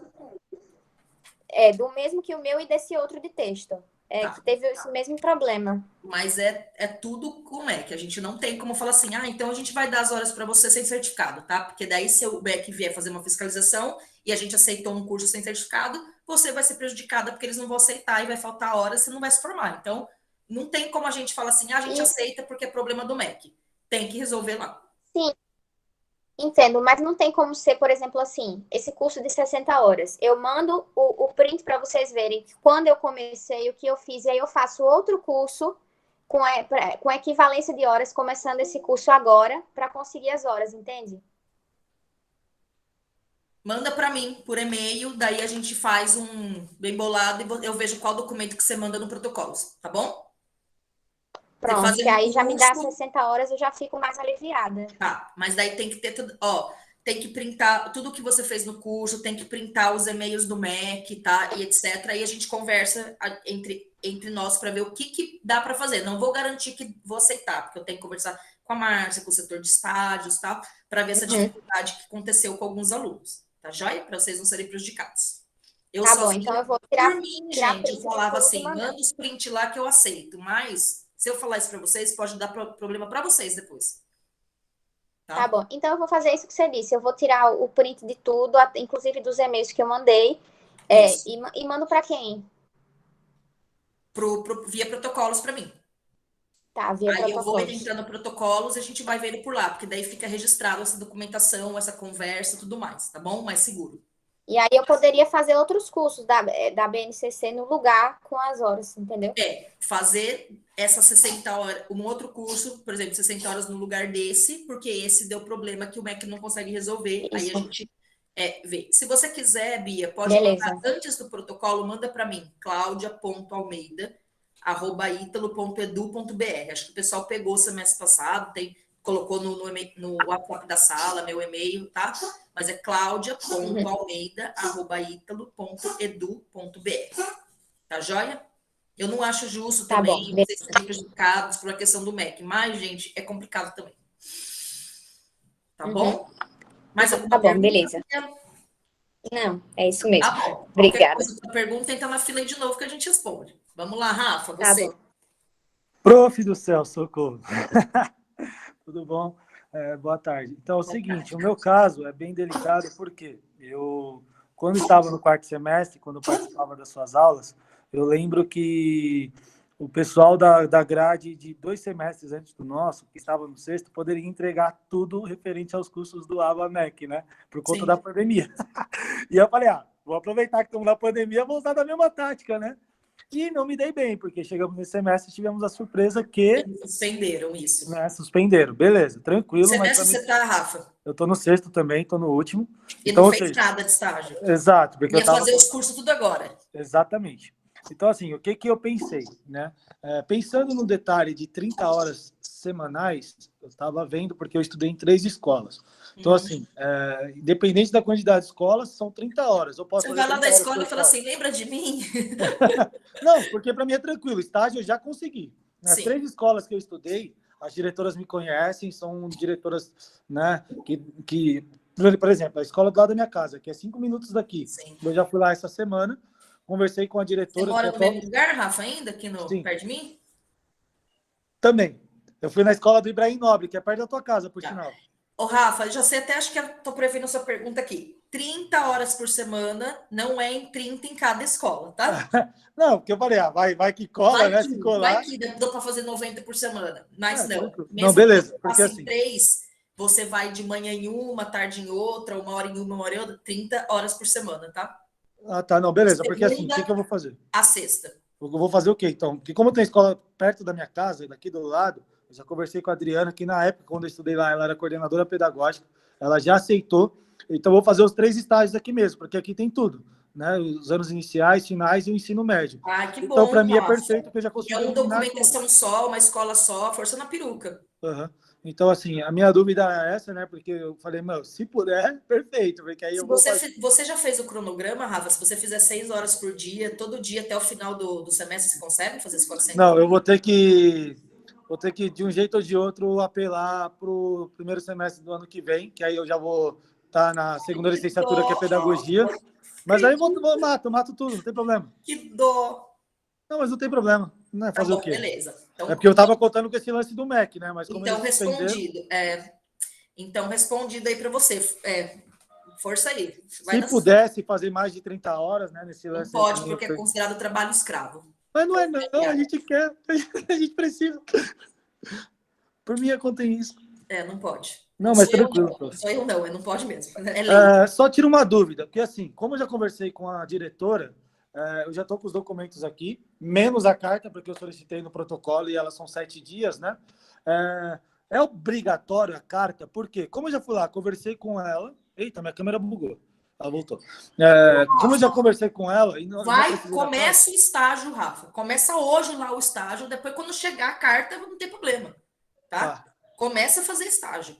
Do mesmo que o meu e desse outro de texto. Que teve esse mesmo problema. Mas é tudo com o MEC. A gente não tem como falar assim, então a gente vai dar as horas para você sem certificado, tá? Porque daí se o MEC vier fazer uma fiscalização e a gente aceitou um curso sem certificado, você vai ser prejudicada porque eles não vão aceitar e vai faltar horas, você não vai se formar. Então, não tem como a gente falar assim, a gente aceita porque é problema do MEC. Tem que resolver lá. Sim. Entendo, mas não tem como ser, por exemplo, assim, esse curso de 60 horas. Eu mando o print para vocês verem quando eu comecei, o que eu fiz, e aí eu faço outro curso com equivalência de horas, começando esse curso agora, para conseguir as horas, entende? Manda para mim por e-mail, daí a gente faz um bem bolado e eu vejo qual documento que você manda no protocolo, tá bom? Pronto, que aí já me dá 60 horas, eu já fico mais aliviada. Tá, mas daí tem que ter tudo, tem que printar tudo que você fez no curso, tem que printar os e-mails do MEC, tá? E etc. Aí a gente conversa entre nós para ver o que dá para fazer. Não vou garantir que vou aceitar, porque eu tenho que conversar com a Márcia, com o setor de estágios, tá? Para ver essa dificuldade que aconteceu com alguns alunos, tá joia? Para vocês não serem prejudicados. Tá bom, então eu vou tirar. Por mim, gente, eu falava assim, manda os print lá que eu aceito, mas se eu falar isso para vocês, pode dar problema para vocês depois. Tá bom, então eu vou fazer isso que você disse. Eu vou tirar o print de tudo, inclusive dos e-mails que eu mandei, e mando para quem? Via protocolos para mim. Tá, via Aí protocolos. eu vou entrando protocolos e a gente vai ver ele por lá, porque daí fica registrado essa documentação, essa conversa, tudo mais, tá bom? Mais seguro. E aí eu poderia fazer outros cursos da BNCC no lugar com as horas, entendeu? Fazer essas 60 horas, um outro curso, por exemplo, 60 horas no lugar desse, porque esse deu problema que o MEC não consegue resolver. Isso. Aí a gente vê. Se você quiser, Bia, pode mandar antes do protocolo, manda para mim, claudia.almeida@italo.edu.br. Acho que o pessoal pegou o semestre passado, colocou no WhatsApp da sala, meu e-mail, tá? Mas é claudia.almeida@italo.edu.br. Tá joia? Eu não acho justo também vocês serem prejudicados por a questão do MEC, mas, gente, é complicado também. Tá bom? Mas tá bom, beleza. Não, é isso mesmo. Tá bom. Obrigada. Pergunta, entra na fila aí de novo que a gente responde. Vamos lá, Rafa, você. Tá bom. Prof do céu, socorro. Tudo bom? Boa tarde. Então, é o seguinte, o meu caso é bem delicado porque eu, quando estava no 4º semestre, quando eu participava das suas aulas, eu lembro que o pessoal da grade de 2 semestres antes do nosso, que estava no 6º, poderia entregar tudo referente aos cursos do ABA-MEC, né? Por conta da pandemia. E eu falei, vou aproveitar que estamos na pandemia, vou usar da mesma tática, né? E não me dei bem, porque chegamos nesse semestre e tivemos a surpresa que... Eles suspenderam isso. Né, suspenderam, beleza, tranquilo. Semestre você tá, Rafa? Eu tô no 6º também, tô no último. E então, não fez nada de estágio? Exato. Porque ia fazer os cursos tudo agora. Exatamente. Então, assim, o que eu pensei, né? Pensando no detalhe de 30 horas semanais, eu estava vendo, porque eu estudei em 3 escolas. Então, Uhum. assim, independente da quantidade de escolas, são 30 horas. Eu posso Você fazer vai lá 30 da horas escola por e fala escola. assim, lembra de mim? Não, porque para mim é tranquilo. Estágio eu já consegui. Nas Sim. 3 escolas que eu estudei, as diretoras me conhecem, são diretoras, né, que por exemplo, a escola do lado da minha casa, que é 5 minutos daqui. Sim. Eu já fui lá essa semana, conversei com a Você diretora, que mora é no mesmo lugar, Rafa, ainda? Aqui no, sim, perto de mim? também. Eu fui na escola do Ibrahim Nobre, que é perto da tua casa, por Tá. sinal. Ô, Rafa, eu já sei até, acho que eu tô prevendo a sua pergunta aqui. 30 horas por semana não é em 30 em cada escola, tá? Não, porque eu falei, vai que cola, né? Se Vai colar, que dá pra fazer 90 por semana. Mas não. tranquilo. Não, Mesmo que beleza, você porque faça em assim, 3, você vai de manhã em uma, tarde em outra, 1 hora em uma hora em outra, 30 horas por semana, tá? tá, não, beleza, porque assim, o Segunda que eu vou fazer? a sexta. Eu vou fazer o quê, então? Porque como tem escola perto da minha casa, daqui do lado, eu já conversei com a Adriana, que na época, quando eu estudei lá, ela era coordenadora pedagógica, ela já aceitou, então eu vou fazer os 3 estágios aqui mesmo, porque aqui tem tudo, né? Os anos iniciais, finais e o ensino médio. Ah, que Então, para bom, mim é Rafa. perfeito, que eu já Porque é consigo uma eliminar tudo. documentação só, uma escola só, força na peruca. Uhum. Então, assim, a minha dúvida é essa, né? Porque eu falei, meu, se puder, perfeito, porque aí Se eu vou você, fazer. você já fez o cronograma, Rafa? Se você fizer 6 horas por dia, todo dia até o final do semestre, você consegue fazer esse 400? Não, eu vou ter que, de um jeito ou de outro, apelar para o primeiro semestre do ano que vem, que aí eu já vou estar na segunda licenciatura, que é pedagogia. Mas aí eu mato tudo, não tem problema. Que dó. Não, mas não tem problema, né? Tá Fazer o bom, quê? beleza. É porque eu estava contando com esse lance do MEC, né? Mas como Então, eles suspenderam. respondido. Então, respondido aí para você. Força aí. Vai Se dar... pudesse fazer mais de 30 horas, né? Nesse Não lance aí pode, também. porque é considerado trabalho escravo. Mas não é, não, a gente quer, a gente precisa. Por minha conta tem isso. Não pode. Não, Não mas sou eu, tranquilo, não. prof. Não sou eu, não. Não pode mesmo. É lei. Só tira uma dúvida, porque assim, como eu já conversei com a diretora, eu já estou com os documentos aqui, menos a carta, porque eu solicitei no protocolo e elas são 7 dias, né? É obrigatório a carta, porque como eu já fui lá, conversei com ela. Eita, minha câmera bugou. Ela voltou. Como eu já conversei com ela... E não Começa o estágio, Rafa. Começa hoje lá o estágio, depois quando chegar a carta, não tem problema. Tá? Começa a fazer estágio.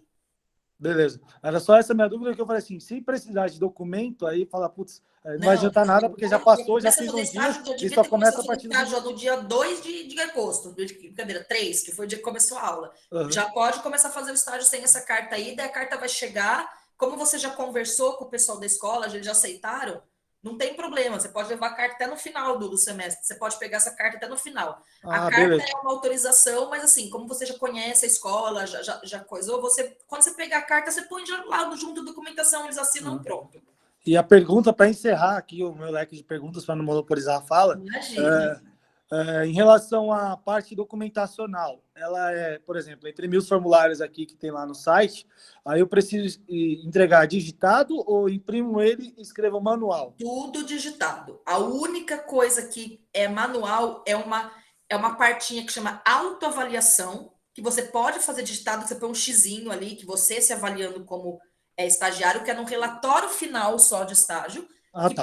Beleza. Era só essa minha dúvida, que eu falei assim, se precisar de documento, aí fala, putz, não vai adiantar nada, porque já passou, já fiz uns dias, e só começa a partir do estágio no dia 2 de agosto, brincadeira, 3, que foi o dia que começou a aula. Uhum. Já pode começar a fazer o estágio sem essa carta aí, daí a carta vai chegar, como você já conversou com o pessoal da escola, eles já aceitaram, não tem problema, você pode levar a carta até no final do semestre, você pode pegar essa carta até no final. A carta beleza. é uma autorização, mas assim, como você já conhece a escola, já coisou, quando você pegar a carta, você põe lá junto a documentação, eles assinam pronto. E a pergunta, para encerrar aqui o meu leque de perguntas, para não monopolizar a fala, em relação à parte documentacional, ela é, por exemplo, entre 1000 formulários aqui que tem lá no site, aí eu preciso entregar digitado ou imprimo ele e escrevo manual? Tudo digitado. A única coisa que é manual é uma partinha que chama autoavaliação, que você pode fazer digitado, você põe um xizinho ali, que você se avaliando como estagiário, que é num relatório final só de estágio,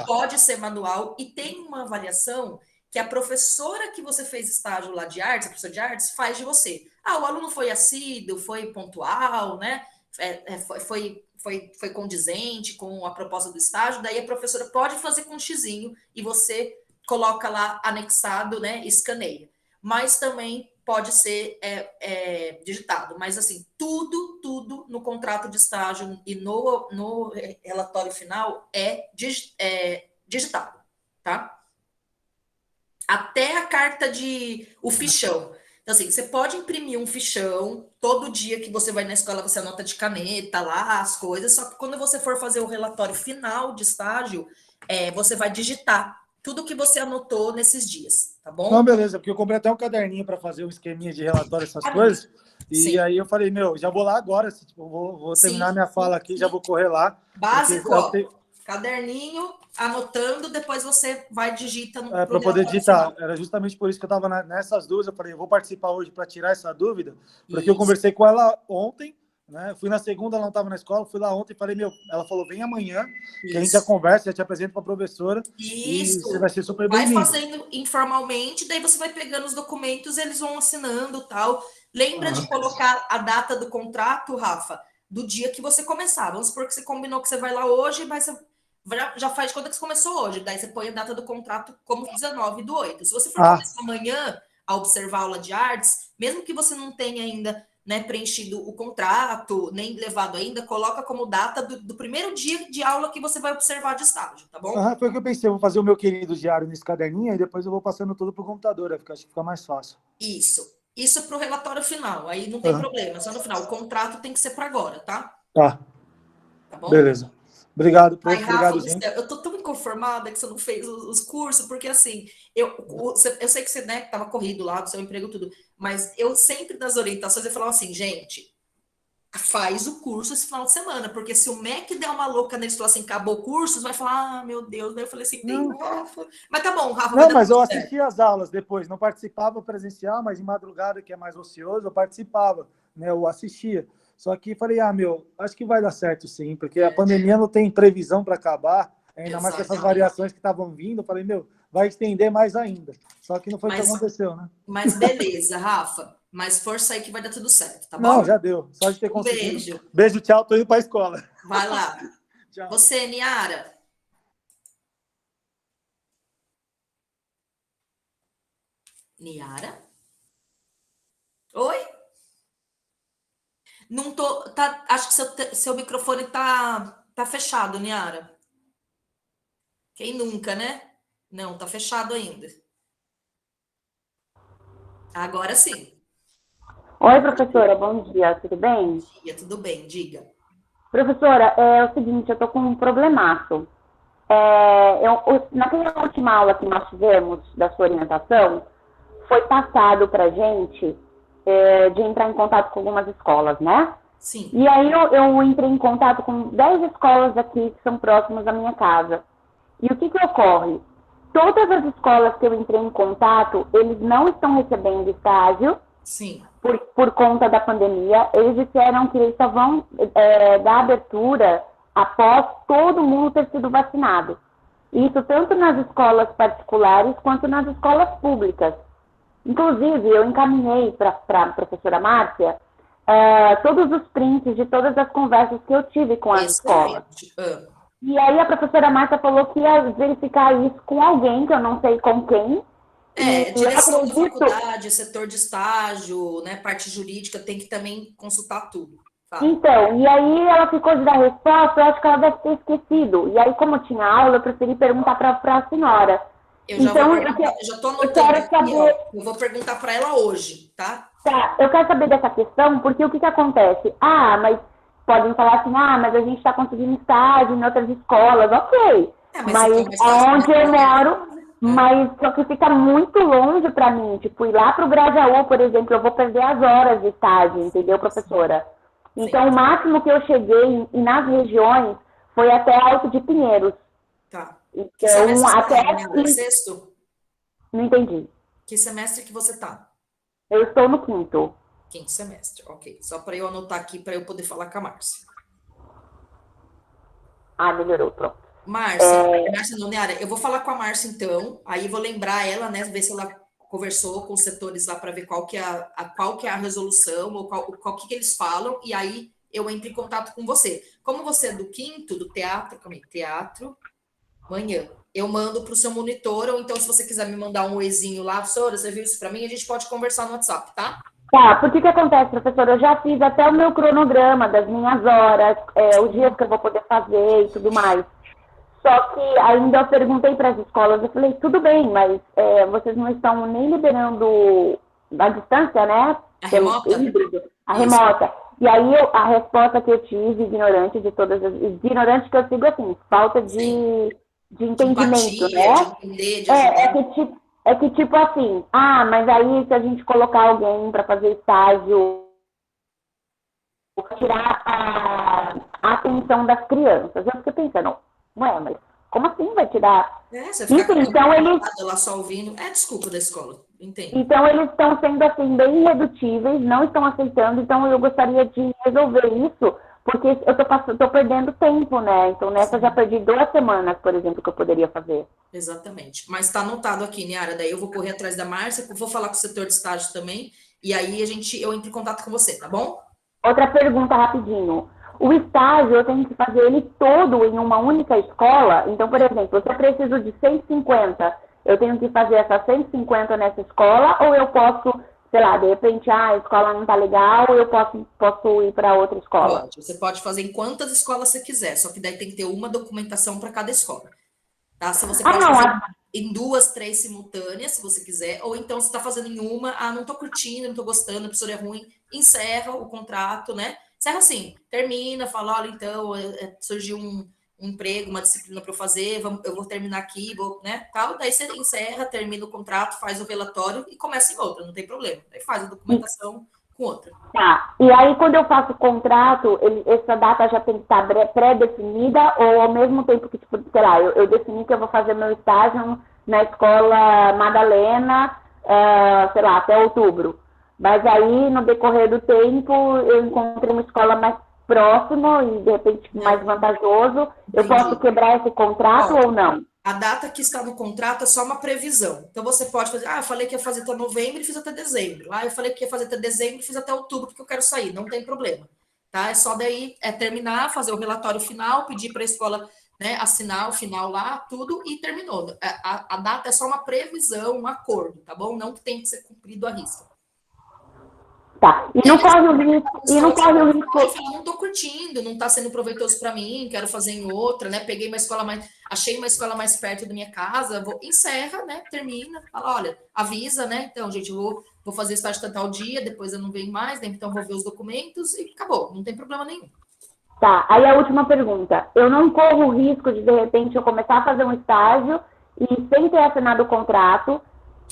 pode ser manual, e tem uma avaliação que a professora que você fez estágio lá de artes, a professora de artes, faz de você. O aluno foi assíduo, foi pontual, né? Foi condizente com a proposta do estágio, daí a professora pode fazer com um xizinho e você coloca lá anexado, né? Escaneia. Mas também pode ser digitado. Mas, assim, tudo no contrato de estágio e no relatório final é digitado, tá? Até a carta o fichão. Então, assim, você pode imprimir um fichão, todo dia que você vai na escola, você anota de caneta lá as coisas, só que quando você for fazer o relatório final de estágio, você vai digitar tudo que você anotou nesses dias, tá bom? Não, beleza, porque eu comprei até um caderninho para fazer um esqueminha de relatório, essas coisas, e aí eu falei, já vou lá agora, vou terminar minha fala aqui, já vou correr lá. Básico, caderninho, anotando, depois você vai digitando. Para poder digitar. Era justamente por isso que eu estava nessas dúvidas. Eu falei, eu vou participar hoje para tirar essa dúvida, porque eu conversei com ela ontem, né? Fui na segunda, ela não estava na escola, fui lá ontem e falei, ela falou, vem amanhã, que a gente já conversa, já te apresento para a professora. Isso. E você vai ser super bem-vindo. Vai fazendo informalmente, daí você vai pegando os documentos, eles vão assinando tal. Lembra de colocar a data do contrato, Rafa, do dia que você começar. Vamos supor que você combinou que você vai lá hoje, mas você já faz de conta que você começou hoje. Daí você põe a data do contrato como 19/8. Se você for começar amanhã a observar a aula de artes, mesmo que você não tenha ainda, né, preenchido o contrato, nem levado ainda, coloca como data do primeiro dia de aula que você vai observar de estágio, tá bom? Foi o que eu pensei, eu vou fazer o meu querido diário nesse caderninho e depois eu vou passando tudo pro computador, acho que fica mais fácil. Isso para o relatório final, aí não tem problema, só no final. O contrato tem que ser para agora, tá? Tá bom? Beleza. Obrigado, prof. Rafa, Obrigado, gente. eu tô tão inconformada que você não fez os cursos, porque assim, eu sei que você, né, tava corrido lá do seu emprego tudo, mas eu sempre nas orientações eu falava assim, gente, faz o curso esse final de semana, porque se o MEC der uma louca neles e falar assim, acabou o curso, você vai falar, ah, meu Deus, daí eu falei assim, Rafa. Mas tá bom, Rafa. Não, mas eu assisti as aulas depois, não participava presencial, mas em madrugada, que é mais ocioso, eu participava, né, eu assistia. Só que falei, acho que vai dar certo sim, porque a pandemia não tem previsão para acabar, ainda mais com essas variações que estavam vindo, eu falei, vai estender mais ainda. Só que não foi o que aconteceu, né? Mas beleza, Rafa. Mas força aí que vai dar tudo certo, tá bom? Não, já deu. Só de ter conseguido. Beijo. Beijo, tchau. Tô indo pra escola. Vai lá. Tchau. Você, Niara. Niara? Oi? Não tô... acho que seu microfone tá fechado, Niara. Quem nunca, né? Não, tá fechado ainda. Agora sim. Oi, professora, bom dia, tudo bem? Bom dia, tudo bem, diga. Professora, é o seguinte, eu tô com um problemaço. Naquela última aula que nós tivemos da sua orientação, foi passado pra gente de entrar em contato com algumas escolas, né? Sim. E aí eu entrei em contato com 10 escolas aqui que são próximas da minha casa. E o que ocorre? Todas as escolas que eu entrei em contato, eles não estão recebendo estágio. Sim. Por conta da pandemia, eles disseram que eles só vão dar abertura após todo mundo ter sido vacinado. Isso tanto nas escolas particulares quanto nas escolas públicas. Inclusive, eu encaminhei para a professora Márcia todos os prints de todas as conversas que eu tive com as escolas. E aí a professora Márcia falou que ia verificar isso com alguém, que eu não sei com quem. Direção da faculdade, setor de estágio, né, parte jurídica, tem que também consultar tudo. Tá? Então, e aí ela ficou de dar resposta, eu acho que ela deve ter esquecido. E aí, como eu tinha aula, eu preferi perguntar para a senhora. Eu já então, já estou anotando aqui, saber... eu vou perguntar para ela hoje, tá? Tá, eu quero saber dessa questão, porque o que acontece? Mas podem falar assim, mas a gente está conseguindo estágio em outras escolas, ok. Mas onde eu moro... Mas só que fica muito longe para mim. Tipo, ir lá para o Grajaú, por exemplo, eu vou perder as horas de estágio, entendeu, professora? Então, sim. O máximo que eu cheguei e nas regiões foi até Alto de Pinheiros. Tá. Então, até... Sexto? Não entendi. Que semestre que você tá? Eu estou no quinto. Quinto semestre, ok. Só para eu anotar aqui, para eu poder falar com a Márcia. Melhorou, pronto. Márcia não, Niara, eu vou falar com a Márcia então, aí vou lembrar ela, né, ver se ela conversou com os setores lá para ver qual que é a resolução, ou qual que eles falam, e aí eu entro em contato com você. Como você é do quinto, do teatro, amanhã, eu mando para o seu monitor, ou então se você quiser me mandar um oizinho lá, professora, você viu isso para mim, a gente pode conversar no WhatsApp, tá? Tá, porque que acontece, professora? Eu já fiz até o meu cronograma das minhas horas, os dias que eu vou poder fazer e tudo mais. Só que ainda eu perguntei para as escolas, eu falei, tudo bem, mas vocês não estão nem liberando a distância, né? A remota? Híbrido, a remota. E aí a resposta que eu tive, ignorante de todas as... Ignorante que eu digo assim, falta de entendimento, de empatia, né? De entender, de ajudar. É que tipo assim, mas aí se a gente colocar alguém para fazer estágio, tirar a atenção das crianças. Eu fiquei pensando, mas como assim vai tirar? Você fica então eles lá só ouvindo. Desculpa da escola, entendo. Então eles estão sendo assim bem irredutíveis, não estão aceitando. Então eu gostaria de resolver isso, porque eu tô perdendo tempo, né? Então nessa eu já perdi 2 semanas, por exemplo, que eu poderia fazer. Exatamente. Mas está anotado aqui, Niara. Daí eu vou correr atrás da Márcia, vou falar com o setor de estágio também e aí eu entro em contato com você, tá bom? Outra pergunta rapidinho. O estágio, eu tenho que fazer ele todo em uma única escola? Então, por exemplo, se eu preciso de 150, eu tenho que fazer essas 150 nessa escola, ou eu posso, sei lá, de repente, a escola não tá legal, eu posso ir para outra escola? Pode. Você pode fazer em quantas escolas você quiser, só que daí tem que ter uma documentação para cada escola. Tá? Se você pode fazer em 2, 3 simultâneas, se você quiser, ou então você está fazendo em uma, não tô curtindo, não tô gostando, a professora é ruim, encerra o contrato, né? Encerra assim, termina, fala, olha, então, surgiu um emprego, uma disciplina para eu fazer, eu vou terminar aqui, né, tal, daí você encerra, termina o contrato, faz o relatório e começa em outra, não tem problema. Daí faz a documentação com outra. Tá, e aí quando eu faço o contrato, essa data já tem que estar pré-definida, ou ao mesmo tempo que, tipo, sei lá, eu defini que eu vou fazer meu estágio na escola Madalena, sei lá, até outubro. Mas aí, no decorrer do tempo, eu encontrei uma escola mais próxima e, de repente, mais vantajoso. Eu posso quebrar esse contrato ou não? A data que está no contrato é só uma previsão. Então, você pode fazer, eu falei que ia fazer até novembro e fiz até dezembro. Eu falei que ia fazer até dezembro e fiz até outubro, porque eu quero sair. Não tem problema. Tá? É só daí terminar, fazer o relatório final, pedir para a escola, né, assinar o final lá, tudo, e terminou. A data é só uma previsão, um acordo, tá bom? Não tem que ser cumprido à risca. Tá. E não corre o risco. Não tô curtindo, não tá sendo proveitoso para mim, quero fazer em outra, né? Peguei uma escola achei uma escola mais perto da minha casa, encerra, né? Termina, fala, olha, avisa, né? Então, gente, eu vou fazer estágio até tal dia, depois eu não venho mais, né? Então vou ver os documentos e acabou, não tem problema nenhum. Tá, aí a última pergunta. Eu não corro o risco de repente, eu começar a fazer um estágio e sem ter assinado o contrato,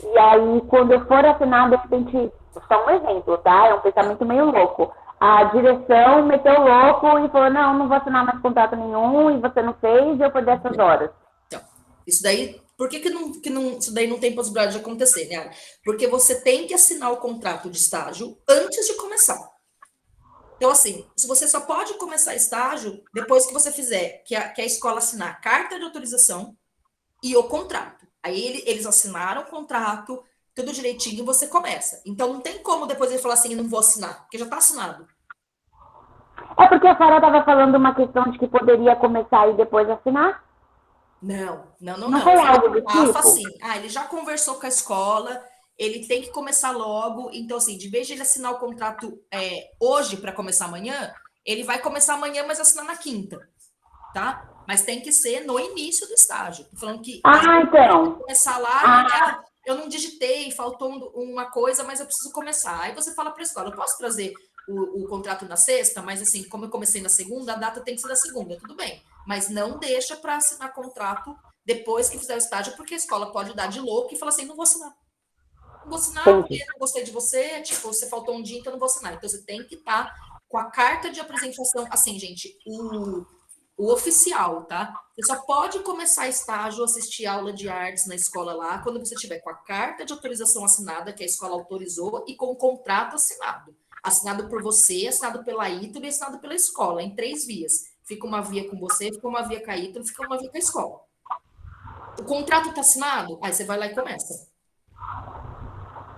e aí, quando eu for assinar, de repente, só um exemplo, tá? É um pensamento meio louco. A direção meteu louco e falou, não vou assinar mais contrato nenhum, e você não fez, e eu perdi essas horas. Então, isso daí, por que isso daí não tem possibilidade de acontecer, né? Porque você tem que assinar o contrato de estágio antes de começar. Então, assim, se você só pode começar estágio depois que você fizer, que a escola assinar a carta de autorização e o contrato. Aí eles assinaram o contrato, tudo direitinho, e você começa. Então, não tem como depois ele falar assim, não vou assinar, porque já está assinado. É porque a Sara estava falando uma questão de que poderia começar e depois assinar? Não. Não foi algo do tipo? Assim, ele já conversou com a escola, ele tem que começar logo. Então, assim, de vez de ele assinar o contrato hoje para começar amanhã, ele vai começar amanhã, mas assinar na quinta, tá? Mas tem que ser no início do estágio. Tô falando que então. Começar lá, eu não digitei, faltou uma coisa, mas eu preciso começar. Aí você fala para a escola, eu posso trazer o contrato na sexta, mas assim, como eu comecei na segunda, a data tem que ser da segunda, tudo bem. Mas não deixa para assinar contrato depois que fizer o estágio, porque a escola pode dar de louco e falar assim, não vou assinar. Não vou assinar porque não gostei de você, tipo, você faltou um dia, então não vou assinar. Então você tem que estar com a carta de apresentação, assim, gente, o oficial, tá? Você só pode começar estágio, assistir aula de artes na escola lá, quando você tiver com a carta de autorização assinada, que a escola autorizou, e com o contrato assinado. Assinado por você, assinado pela Ítalo e assinado pela escola, em 3 vias. Fica uma via com você, fica uma via com a Ítalo, fica uma via com a escola. O contrato está assinado? Aí você vai lá e começa.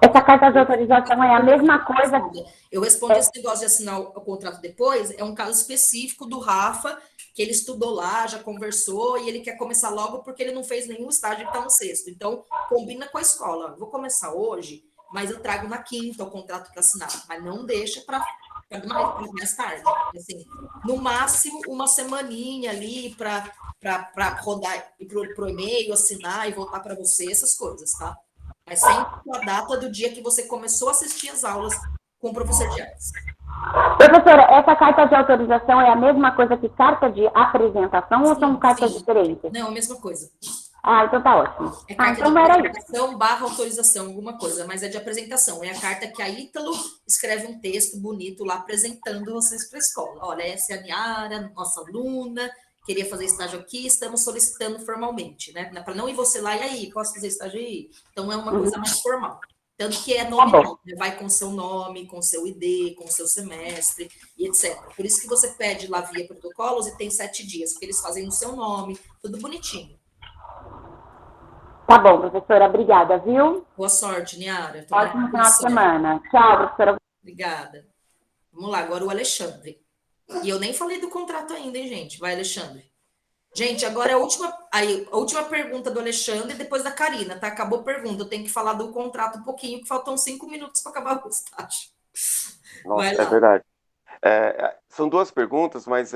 Essa carta de autorização é a mesma coisa? Eu respondi esse negócio de assinar o contrato depois, é um caso específico do Rafa, que ele estudou lá, já conversou, e ele quer começar logo porque ele não fez nenhum estágio, ele está no 6º. Então, combina com a escola. Vou começar hoje, mas eu trago na quinta o contrato para assinar. Mas não deixa para mais tarde. Assim, no máximo, uma semaninha ali para rodar, ir para o e-mail, assinar e voltar para você, essas coisas, tá? Mas sempre a data do dia que você começou a assistir as aulas com o professor de artes. Professora, essa carta de autorização é a mesma coisa que carta de apresentação ou são cartas diferentes? Não, a mesma coisa. Então tá ótimo. É carta então de era apresentação / autorização, alguma coisa, mas é de apresentação. É a carta que a Ítalo escreve um texto bonito lá apresentando vocês para a escola. Olha, essa é a Niara, nossa aluna, queria fazer estágio aqui, estamos solicitando formalmente, né? Para não ir você lá e aí, posso fazer estágio aí? Então é uma coisa mais formal. Tanto que é nominal, né? Vai com seu nome, com seu ID, com seu semestre e etc. Por isso que você pede lá via protocolos e tem 7 dias, porque eles fazem no seu nome, tudo bonitinho. Tá bom, professora, obrigada, viu? Boa sorte, Niara. Tomara que Ótimo dê final de certo. semana. Tchau, professora. Obrigada. Vamos lá, agora o Alexandre. E eu nem falei do contrato ainda, hein, gente? Vai, Alexandre. Gente, agora é a última pergunta do Alexandre e depois da Karina, tá? Acabou a pergunta. Eu tenho que falar do contrato um pouquinho, que faltam 5 minutos para acabar o estágio. Nossa, Vai é lá. verdade. São duas perguntas, mas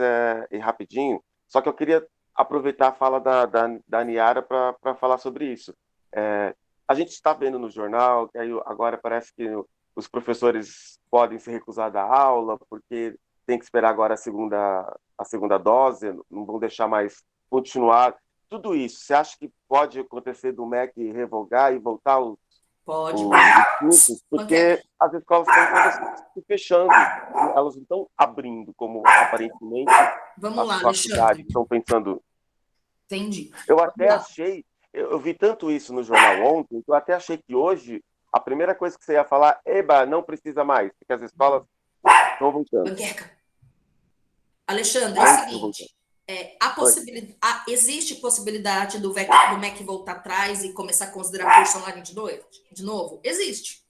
e rapidinho. Só que eu queria aproveitar a fala da Niara para falar sobre isso. A gente está vendo no jornal que aí agora parece que os professores podem se recusar da aula porque tem que esperar agora a segunda dose, não vão deixar mais continuar. Tudo isso, você acha que pode acontecer do MEC revogar e voltar Pode. os cursos? Porque as escolas estão todas se fechando, elas não estão abrindo, como aparentemente Vamos lá, as faculdades Alexandre. estão pensando. Entendi. Eu até Vamos lá. achei, eu vi tanto isso no jornal ontem, que eu até achei que hoje a primeira coisa que você ia falar, eba, não precisa mais, porque as escolas estão voltando. Panqueca. Alexandre, é o seguinte. Existe possibilidade do MEC voltar atrás e começar a considerar curso online de novo? Existe.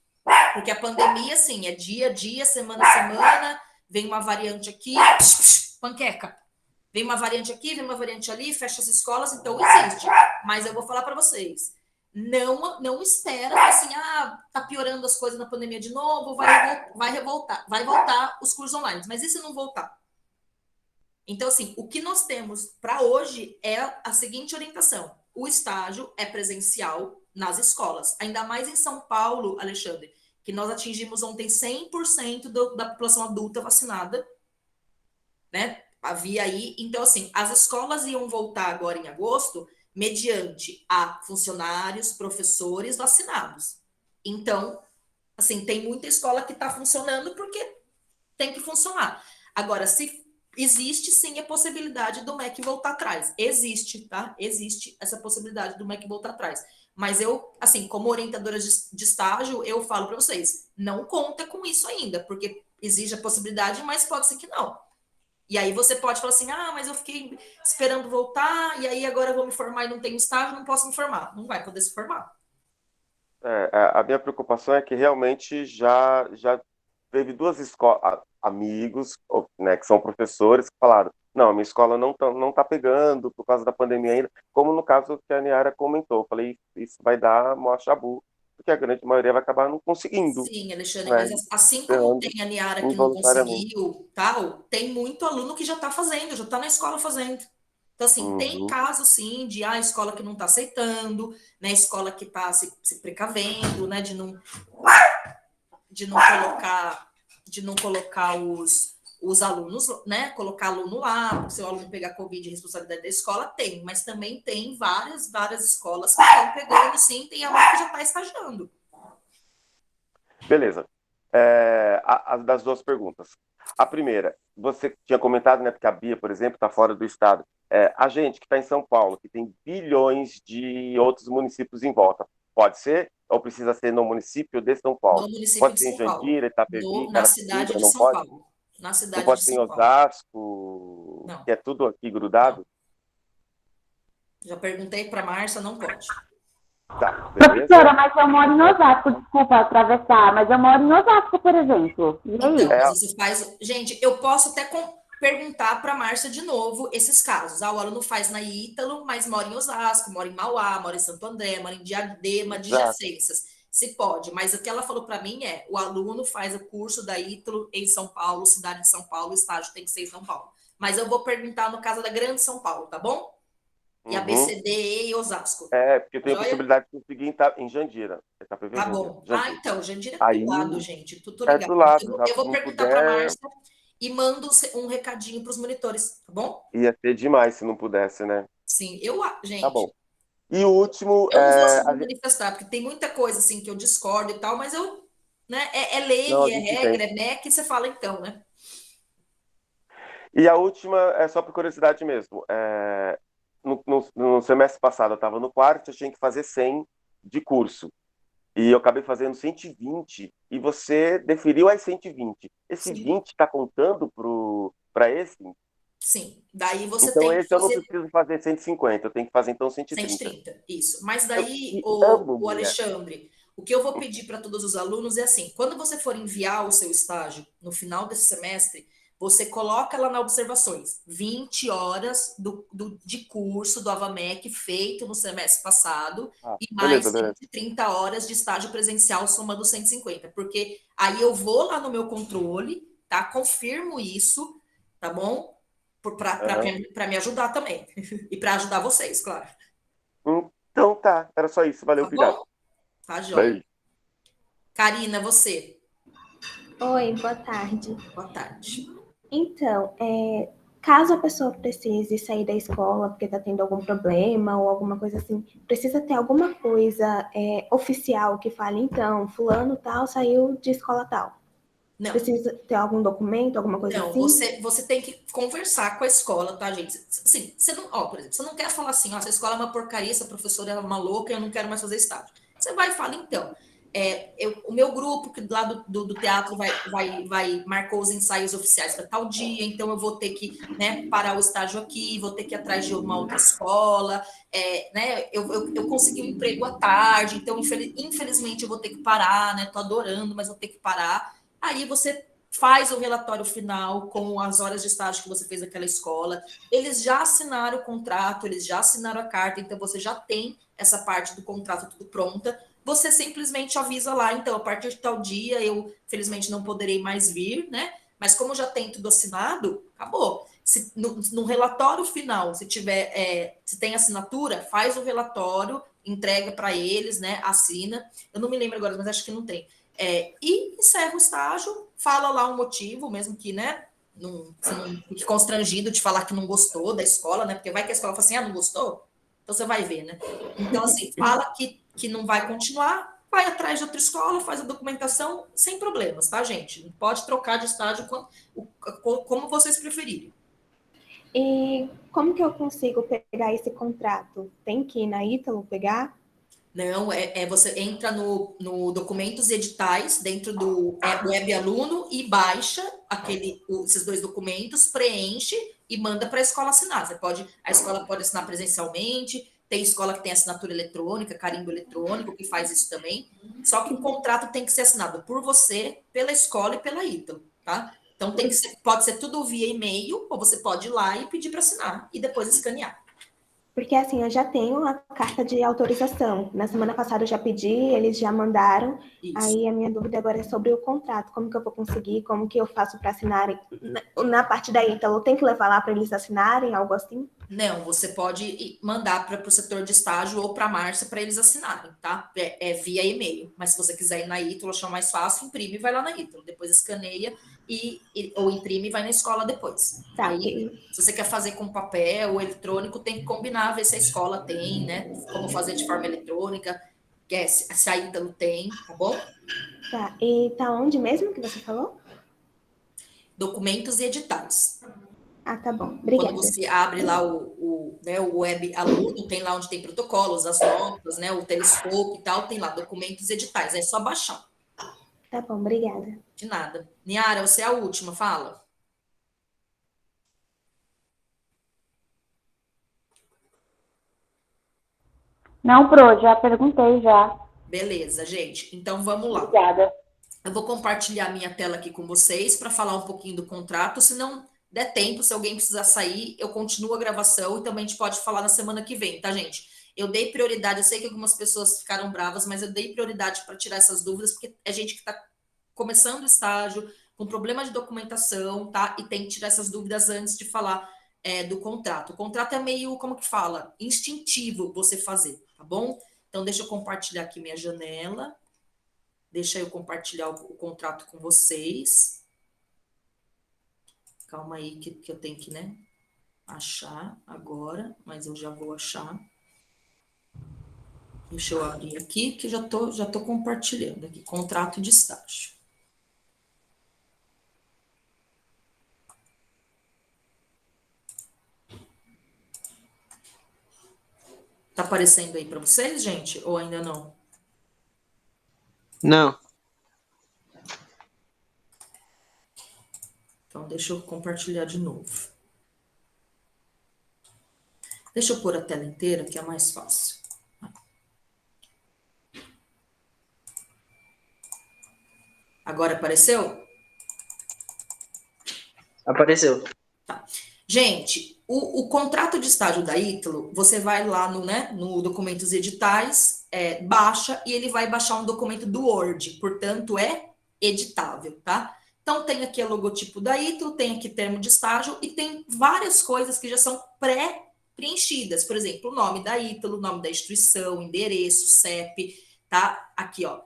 Porque a pandemia, assim, é dia a dia, semana a semana, vem uma variante aqui, panqueca. Vem uma variante aqui, vem uma variante ali, fecha as escolas, então existe. Mas eu vou falar para vocês, não espera assim, tá piorando as coisas na pandemia de novo, vai voltar os cursos online. Mas e se não voltar? Então, assim, o que nós temos para hoje é a seguinte orientação: o estágio é presencial nas escolas, ainda mais em São Paulo, Alexandre, que nós atingimos ontem 100% da população adulta vacinada, né? Havia aí, então, assim, as escolas iam voltar agora em agosto mediante a funcionários, professores vacinados. Então, assim, tem muita escola que está funcionando porque tem que funcionar. Agora, se existe sim a possibilidade do MEC voltar atrás. Existe, tá? Existe essa possibilidade do MEC voltar atrás. Mas eu, assim, como orientadora de estágio, eu falo para vocês, não conta com isso ainda, porque existe a possibilidade, mas pode ser que não. E aí você pode falar assim, mas eu fiquei esperando voltar, e aí agora eu vou me formar e não tenho estágio, não posso me formar. Não vai poder se formar. A minha preocupação é que realmente já teve duas escolas, amigos, né, que são professores, que falaram, não, minha escola não tá pegando por causa da pandemia ainda, como no caso que a Niara comentou. Eu falei, isso vai dar mó chabu, porque a grande maioria vai acabar não conseguindo. Sim, Alexandre, Né, mas assim como tem a Niara que não involuntariamente. conseguiu, tal, tem muito aluno que já está fazendo, já está na escola fazendo. Então, assim, tem Uhum. caso, sim, de escola que não está aceitando, né, escola que está se precavendo, né, de não colocar os alunos, né, colocar aluno lá, se o aluno pegar Covid, responsabilidade da escola, tem, mas também tem várias escolas que estão pegando, sim, tem aluno que já está estagiando. Beleza. Das duas perguntas. A primeira, você tinha comentado, né, que a Bia, por exemplo, está fora do estado. A gente que está em São Paulo, que tem bilhões de outros municípios em volta, pode ser? Ou precisa ser no município de São Paulo? No município Pode de ser em São Paulo. Jandira, Itapevi, Na cidade Carapicuíba, de não São pode? Paulo. Na Não cidade pode de ser em São Paulo. Osasco, Não. que é tudo aqui grudado? Já perguntei para a Márcia, não pode. Tá, beleza. Professora, mas eu moro em Osasco, desculpa atravessar, mas eu moro em Osasco, por exemplo. E aí? Então, mas você faz. Gente, eu posso até perguntar para a Márcia de novo esses casos. O aluno faz na Ítalo, mas mora em Osasco, mora em Mauá, mora em Santo André, mora em Diadema, adjacências. Se pode, mas o que ela falou para mim é: o aluno faz o curso da Ítalo em São Paulo, cidade de São Paulo, o estágio tem que ser em São Paulo. Mas eu vou perguntar no caso da Grande São Paulo, tá bom? E a BCD e Osasco. Porque eu tenho a possibilidade de conseguir em Jandira. Tá bom. Jandira. Então, Jandira é Aí, do lado, gente. Tô é ligado. do lado. Eu vou Se não perguntar para a puder, Márcia e mando um recadinho para os monitores, tá bom? ia ser demais se não pudesse, né? Sim, Tá gente, bom. E o último, eu não vou me manifestar, porque tem muita coisa assim que eu discordo e tal, mas né, é não, lei, a é gente regra, tem. é MEC, e você fala então, né? E a última é só por curiosidade mesmo. No semestre passado eu estava no quarto, eu tinha que fazer 100 de curso. E eu acabei fazendo 120 e você deferiu as 120. Esse Sim. 20 está contando para esse? Sim. Daí você Então tem que esse eu não fazer preciso fazer 150, eu tenho que fazer então 130. 130, isso. Mas daí, E amo o mulher. Alexandre, o que eu vou pedir para todos os alunos é assim: quando você for enviar o seu estágio no final desse semestre, você coloca lá na observações 20 horas de curso do AVAMEC feito no semestre passado Ah, e mais beleza, beleza. 130 horas de estágio presencial somando 150, porque aí eu vou lá no meu controle, tá? Confirmo isso, tá bom? Aham. Para me ajudar também. E para ajudar vocês, claro. Então tá, era só isso. Valeu, Tá bom? obrigado. Tá, joia. Beijo. Karina, você. Oi, boa tarde. Boa tarde. Então, caso a pessoa precise sair da escola porque está tendo algum problema ou alguma coisa assim, precisa ter alguma coisa oficial que fale, então, fulano tal saiu de escola tal. Não, Precisa ter algum documento, alguma coisa não, assim? você tem que conversar com a escola, tá, gente? Sim, você não, ó, por exemplo, você não quer falar assim, ó, essa escola é uma porcaria, essa professora é uma louca, eu não quero mais fazer estágio. Você vai e fala, então, o meu grupo que lá do teatro marcou os ensaios oficiais para tal dia, então eu vou ter que, né, parar o estágio aqui, vou ter que ir atrás de uma outra escola, né, eu consegui um emprego à tarde, então infelizmente eu vou ter que parar, né, tô adorando, mas vou ter que parar. Aí você faz o relatório final com as horas de estágio que você fez naquela escola. Eles já assinaram o contrato, eles já assinaram a carta, então você já tem essa parte do contrato tudo pronta. Você simplesmente avisa lá, então, a partir de tal dia, eu, felizmente, não poderei mais vir, né? Mas como já tem tudo assinado, acabou. Se, no relatório final, se tiver, se tem assinatura, faz o relatório, entrega para eles, né? Assina. Eu não me lembro agora, mas acho que não tem. E encerra o estágio, fala lá um motivo, mesmo que, né, você não fique constrangido de falar que não gostou da escola, né, porque vai que a escola fala assim, não gostou? Então você vai ver, né? Então, assim, fala que não vai continuar, vai atrás de outra escola, faz a documentação sem problemas, tá, gente? Pode trocar de estágio como vocês preferirem. E como que eu consigo pegar esse contrato? Tem que ir na Ítalo pegar? Não, você entra no documentos e editais dentro do Web Aluno e baixa esses dois documentos, preenche e manda para a escola assinar. A escola pode assinar presencialmente, tem escola que tem assinatura eletrônica, carimbo eletrônico, que faz isso também. Só que o contrato tem que ser assinado por você, pela escola e pela Ítalo, tá? Então pode ser tudo via e-mail, ou você pode ir lá e pedir para assinar e depois escanear. Porque assim, eu já tenho a carta de autorização. Na semana passada eu já pedi, eles já mandaram. Isso. Aí a minha dúvida agora é sobre o contrato. Como que eu vou conseguir? Como que eu faço para assinarem? Na parte da Ítalo, tem que levar lá para eles assinarem, algo assim? Não, você pode mandar para o setor de estágio ou para a Márcia para eles assinarem, tá? Via e-mail. Mas se você quiser ir na Ítalo, achar mais fácil, imprime e vai lá na Ítalo. Depois escaneia ou imprime e vai na escola depois. Tá, Aí, se você quer fazer com papel ou eletrônico, tem que combinar, ver se a escola tem, né? Como fazer de forma eletrônica, se a Ítalo tem, tá bom? tá. E tá onde mesmo que você falou? Documentos e editais. Ah, tá bom. Quando Obrigada. você abre lá né, o Web Aluno, tem lá onde tem protocolos, as notas, né, o telescópio e tal, tem lá documentos e editais. É só baixar. Tá bom, obrigada. De nada. Niara, você é a última, fala. Não, Pro, já perguntei já. Beleza, gente. Então vamos lá. Obrigada. Eu vou compartilhar minha tela aqui com vocês para falar um pouquinho do contrato. Se não der tempo, se alguém precisar sair, eu continuo a gravação e também a gente pode falar na semana que vem, tá, gente? Eu dei prioridade, eu sei que algumas pessoas ficaram bravas, mas eu dei prioridade para tirar essas dúvidas, porque é gente que está começando o estágio, com problema de documentação, tá? E tem que tirar essas dúvidas antes de falar do contrato. O contrato é meio, como que fala? Instintivo você fazer, tá bom? Então, deixa eu compartilhar aqui minha janela. Deixa eu compartilhar o contrato com vocês. Calma aí que eu tenho que, né, achar agora, mas eu já vou achar. Deixa eu abrir aqui, que já tô compartilhando aqui. Contrato de estágio. Tá aparecendo aí para vocês, gente? Ou ainda não? Não. Então, deixa eu compartilhar de novo. Deixa eu pôr a tela inteira, que é mais fácil. Agora apareceu? Apareceu. Gente, o contrato de estágio da Ítalo, você vai lá no documentos editais, baixa, e ele vai baixar um documento do Word, portanto, é editável, tá? Então, tem aqui o logotipo da Ítalo, tem aqui termo de estágio, e tem várias coisas que já são pré-preenchidas. Por exemplo, o nome da Ítalo, o nome da instituição, endereço, CEP, tá? Aqui, ó.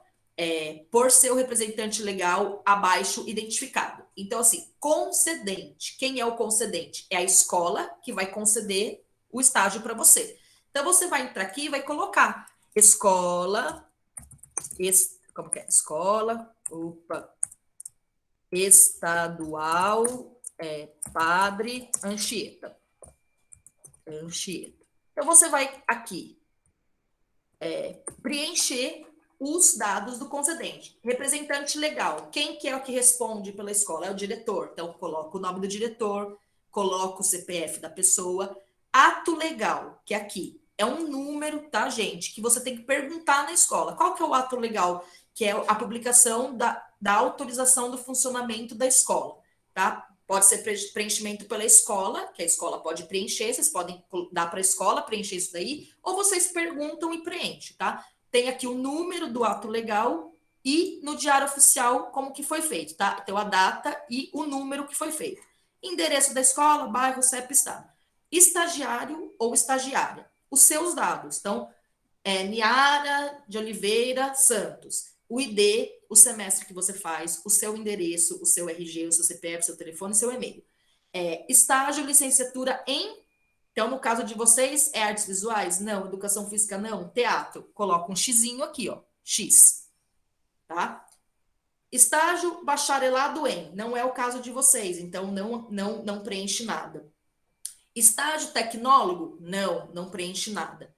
Por seu representante legal abaixo identificado. Então, assim, concedente. Quem é o concedente? É a escola que vai conceder o estágio para você. Então, você vai entrar aqui e vai colocar escola, como que é? Escola, estadual, Padre Anchieta. Então, você vai aqui preencher os dados do concedente. Representante legal. Quem que é o que responde pela escola? É o diretor. Então, coloco o nome do diretor, coloco o CPF da pessoa. Ato legal, que é aqui. É um número, tá, gente? Que você tem que perguntar na escola. Qual que é o ato legal? Que é a publicação da autorização do funcionamento da escola, tá? Pode ser preenchimento pela escola, que a escola pode preencher, vocês podem dar para a escola preencher isso daí, ou vocês perguntam e preenchem, tá? Tem aqui o número do ato legal e no diário oficial como que foi feito, tá? Então, a data e o número que foi feito. Endereço da escola, bairro, CEP, estado. Estagiário ou estagiária. Os seus dados. Então, Niara de Oliveira Santos. O ID, o semestre que você faz, o seu endereço, o seu RG, o seu CPF, o seu telefone, o seu e-mail. Estágio, licenciatura em... Então, no caso de vocês, é artes visuais? Não. Educação física? Não. Teatro? Coloca um xizinho aqui, ó. X. Tá? Estágio, bacharelado em. Não é o caso de vocês, então não preenche nada. Estágio tecnólogo? Não preenche nada.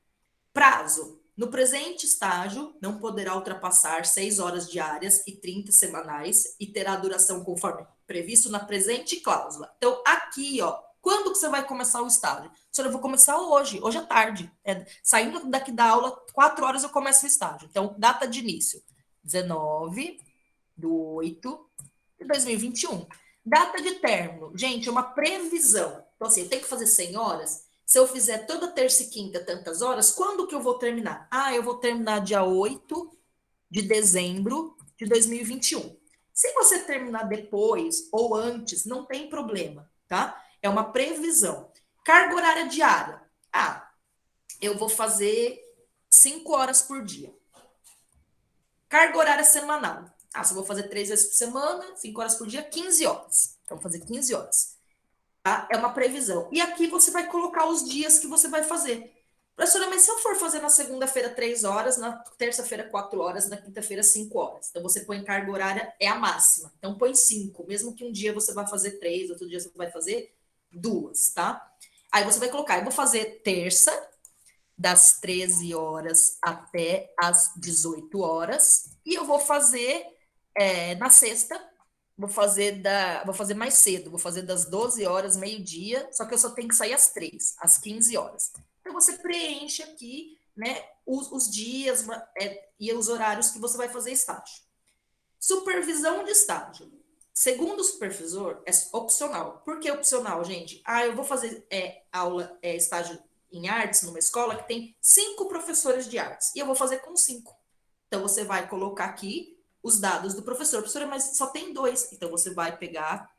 Prazo. No presente estágio, não poderá ultrapassar 6 horas diárias e 30 semanais e terá duração conforme previsto na presente cláusula. Então, aqui, ó, quando que você vai começar o estágio? Senhora, eu vou começar hoje à tarde. Saindo daqui da aula, 4 horas eu começo o estágio. Então, data de início, 19/8/2021. Data de término, gente, é uma previsão. Então, assim, eu tenho que fazer 100 horas. Se eu fizer toda terça e quinta tantas horas, quando que eu vou terminar? Eu vou terminar dia 8 de dezembro de 2021. Se você terminar depois ou antes, não tem problema, tá? É uma previsão. Carga horária diária. Eu vou fazer 5 horas por dia. Carga horária semanal. Se eu vou fazer 3 vezes por semana, 5 horas por dia, 15 horas. Então, vou fazer 15 horas. Tá? É uma previsão. E aqui você vai colocar os dias que você vai fazer. Professora, mas se eu for fazer na segunda-feira 3 horas, na terça-feira 4 horas, na quinta-feira 5 horas. Então, você põe carga horária, é a máxima. Então, põe 5. Mesmo que um dia você vai fazer 3, outro dia você vai fazer 2, tá? Aí você vai colocar, eu vou fazer terça, das 13 horas até as 18 horas. E eu vou fazer na sexta, vou fazer mais cedo, vou fazer das 12 horas, meio-dia, só que eu só tenho que sair às 3, às 15 horas. Então, você preenche aqui, né, os dias e os horários que você vai fazer estágio. Supervisão de estágio. Segundo o supervisor, é opcional. Por que opcional, gente? Eu vou fazer estágio em artes numa escola que tem 5 professores de artes, e eu vou fazer com 5. Então, você vai colocar aqui os dados do professor. Professora, mas só tem 2. Então, você vai pegar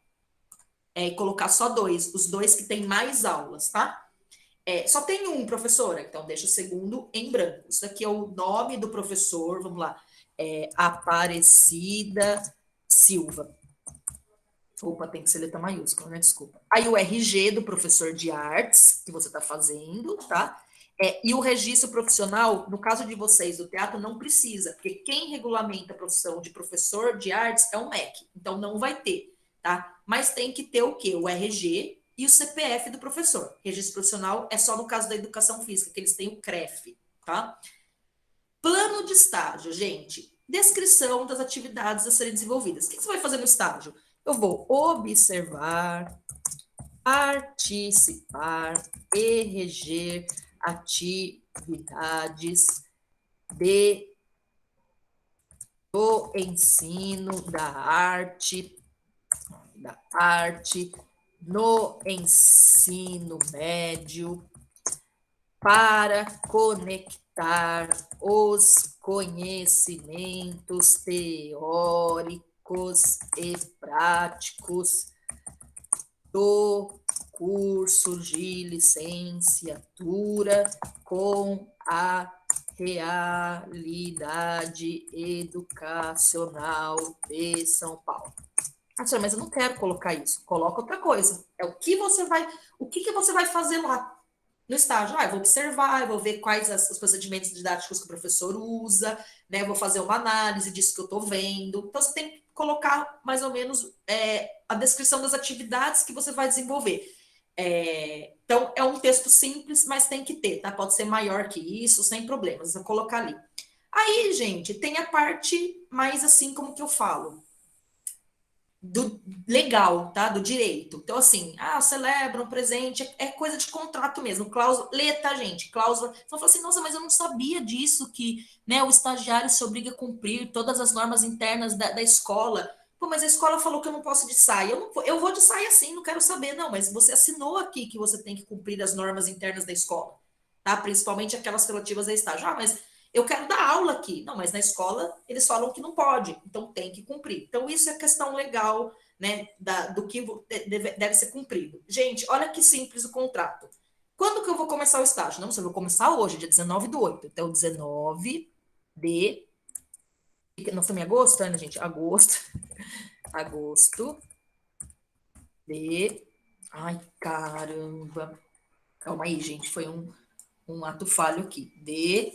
e colocar só 2. Os 2 que tem mais aulas, tá? Só tem 1, professora. Então, deixa o segundo em branco. Isso aqui é o nome do professor. Vamos lá. Aparecida Silva. Opa, tem que ser letra maiúscula, né? Desculpa. Aí, o RG do professor de artes, que você está fazendo, tá? E o registro profissional, no caso de vocês do teatro, não precisa, porque quem regulamenta a profissão de professor de artes é o MEC, então não vai ter, tá? Mas tem que ter o quê? O RG e o CPF do professor. Registro profissional é só no caso da educação física, que eles têm o CREF, tá? Plano de estágio, gente. Descrição das atividades a serem desenvolvidas. O que você vai fazer no estágio? Eu vou observar participar e reger atividades do ensino da arte no ensino médio para conectar os conhecimentos teóricos e práticos do curso de licenciatura com a realidade educacional de São Paulo. Senhora, mas eu não quero colocar isso. Coloca outra coisa. É o que você vai fazer lá no estágio. Eu vou observar, eu vou ver quais os procedimentos didáticos que o professor usa, né? Eu vou fazer uma análise disso que eu estou vendo. Então, você tem que colocar mais ou menos a descrição das atividades que você vai desenvolver. Então, é um texto simples, mas tem que ter, tá? Pode ser maior que isso, sem problemas. Vou colocar ali. Aí, gente, tem a parte mais assim, como que eu falo? Do legal, tá? Do direito. Então, assim, celebra um presente, é coisa de contrato mesmo, cláusula, lê, tá, gente? Cláusula. Você fala assim, nossa, mas eu não sabia disso, que, né, o estagiário se obriga a cumprir todas as normas internas da escola. Pô, mas a escola falou que eu não posso de saia. Eu vou de saia sim, não quero saber, não, mas você assinou aqui que você tem que cumprir as normas internas da escola, tá? Principalmente aquelas relativas a estágio. Mas eu quero dar aula aqui. Não, mas na escola eles falam que não pode, então tem que cumprir. Então, isso é questão legal, né, do que deve ser cumprido. Gente, olha que simples o contrato. Quando que eu vou começar o estágio? Não, eu vou começar hoje, dia 19/8. Então, 19 de... Nós estamos em agosto, né, gente? Agosto de... Ai, caramba. Calma aí, gente. Foi um ato falho aqui. De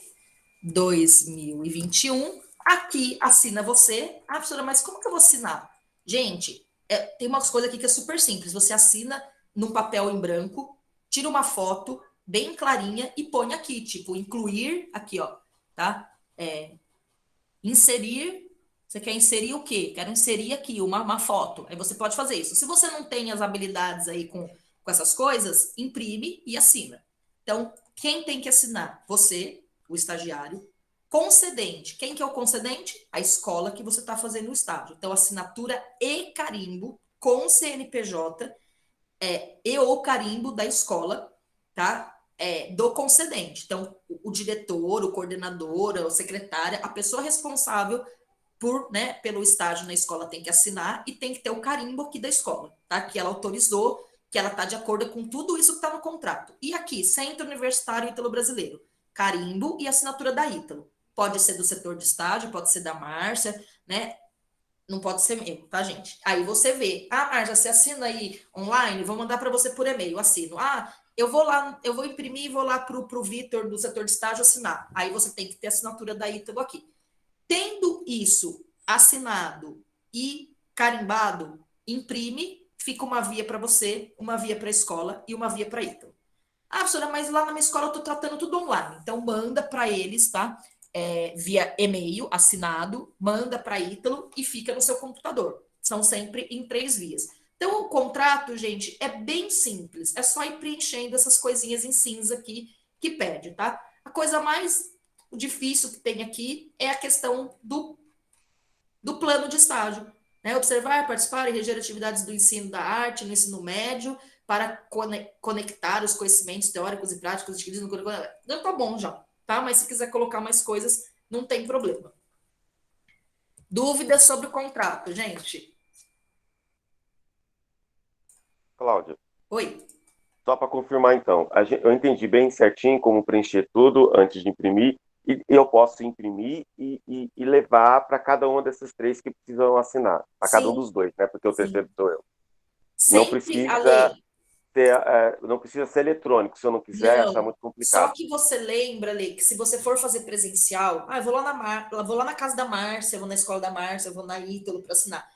2021, aqui assina você. Professora, mas como que eu vou assinar? Gente, tem umas coisas aqui que é super simples. Você assina num papel em branco, tira uma foto bem clarinha e põe aqui, tipo, incluir, aqui, ó, tá? Inserir, você quer inserir o quê? Quero inserir aqui uma foto. Aí você pode fazer isso. Se você não tem as habilidades aí com essas coisas, imprime e assina. Então, quem tem que assinar? Você, o estagiário. Concedente. Quem que é o concedente? A escola que você está fazendo o estágio. Então, assinatura e carimbo com CNPJ e o carimbo da escola, tá? Do concedente. Então, o diretor, o coordenador, a secretária, a pessoa responsável pelo estágio na escola tem que assinar e tem que ter o carimbo aqui da escola, tá? Que ela autorizou, que ela está de acordo com tudo isso que está no contrato. E aqui, Centro Universitário Ítalo Brasileiro, carimbo e assinatura da Ítalo. Pode ser do setor de estágio, pode ser da Márcia, né? Não pode ser meu, tá, gente? Aí você vê. Márcia, você assina aí online? Vou mandar para você por e-mail, assino. Eu vou lá, eu vou imprimir e vou lá pro Vitor do setor de estágio assinar. Aí você tem que ter a assinatura da Ítalo aqui. Tendo isso assinado e carimbado, imprime, fica uma via para você, uma via para a escola e uma via para a Ítalo. Professora, mas lá na minha escola eu estou tratando tudo online. Então, manda para eles, tá? Via e-mail assinado, manda para a Ítalo e fica no seu computador. São sempre em 3 vias. Então, o contrato, gente, é bem simples. É só ir preenchendo essas coisinhas em cinza aqui que pede, tá? A coisa mais difícil que tem aqui é a questão do plano de estágio. Né? Observar, participar e reger atividades do ensino da arte no ensino médio para conectar os conhecimentos teóricos e práticos adquiridos no currículo. Não, tá bom já, tá? Mas se quiser colocar mais coisas, não tem problema. Dúvidas sobre o contrato, gente? Cláudia. Oi. Só para confirmar, então, eu entendi bem certinho como preencher tudo antes de imprimir, e eu posso imprimir e levar para cada uma dessas 3 que precisam assinar, para cada um dos 2, né? Porque o terceiro sou eu. Sempre Não precisa ser eletrônico, se eu não quiser, achar muito complicado. Só que você lembra, Lê, que se você for fazer presencial, eu vou lá na casa da Márcia, eu vou na escola da Márcia, eu vou na Ítalo para assinar.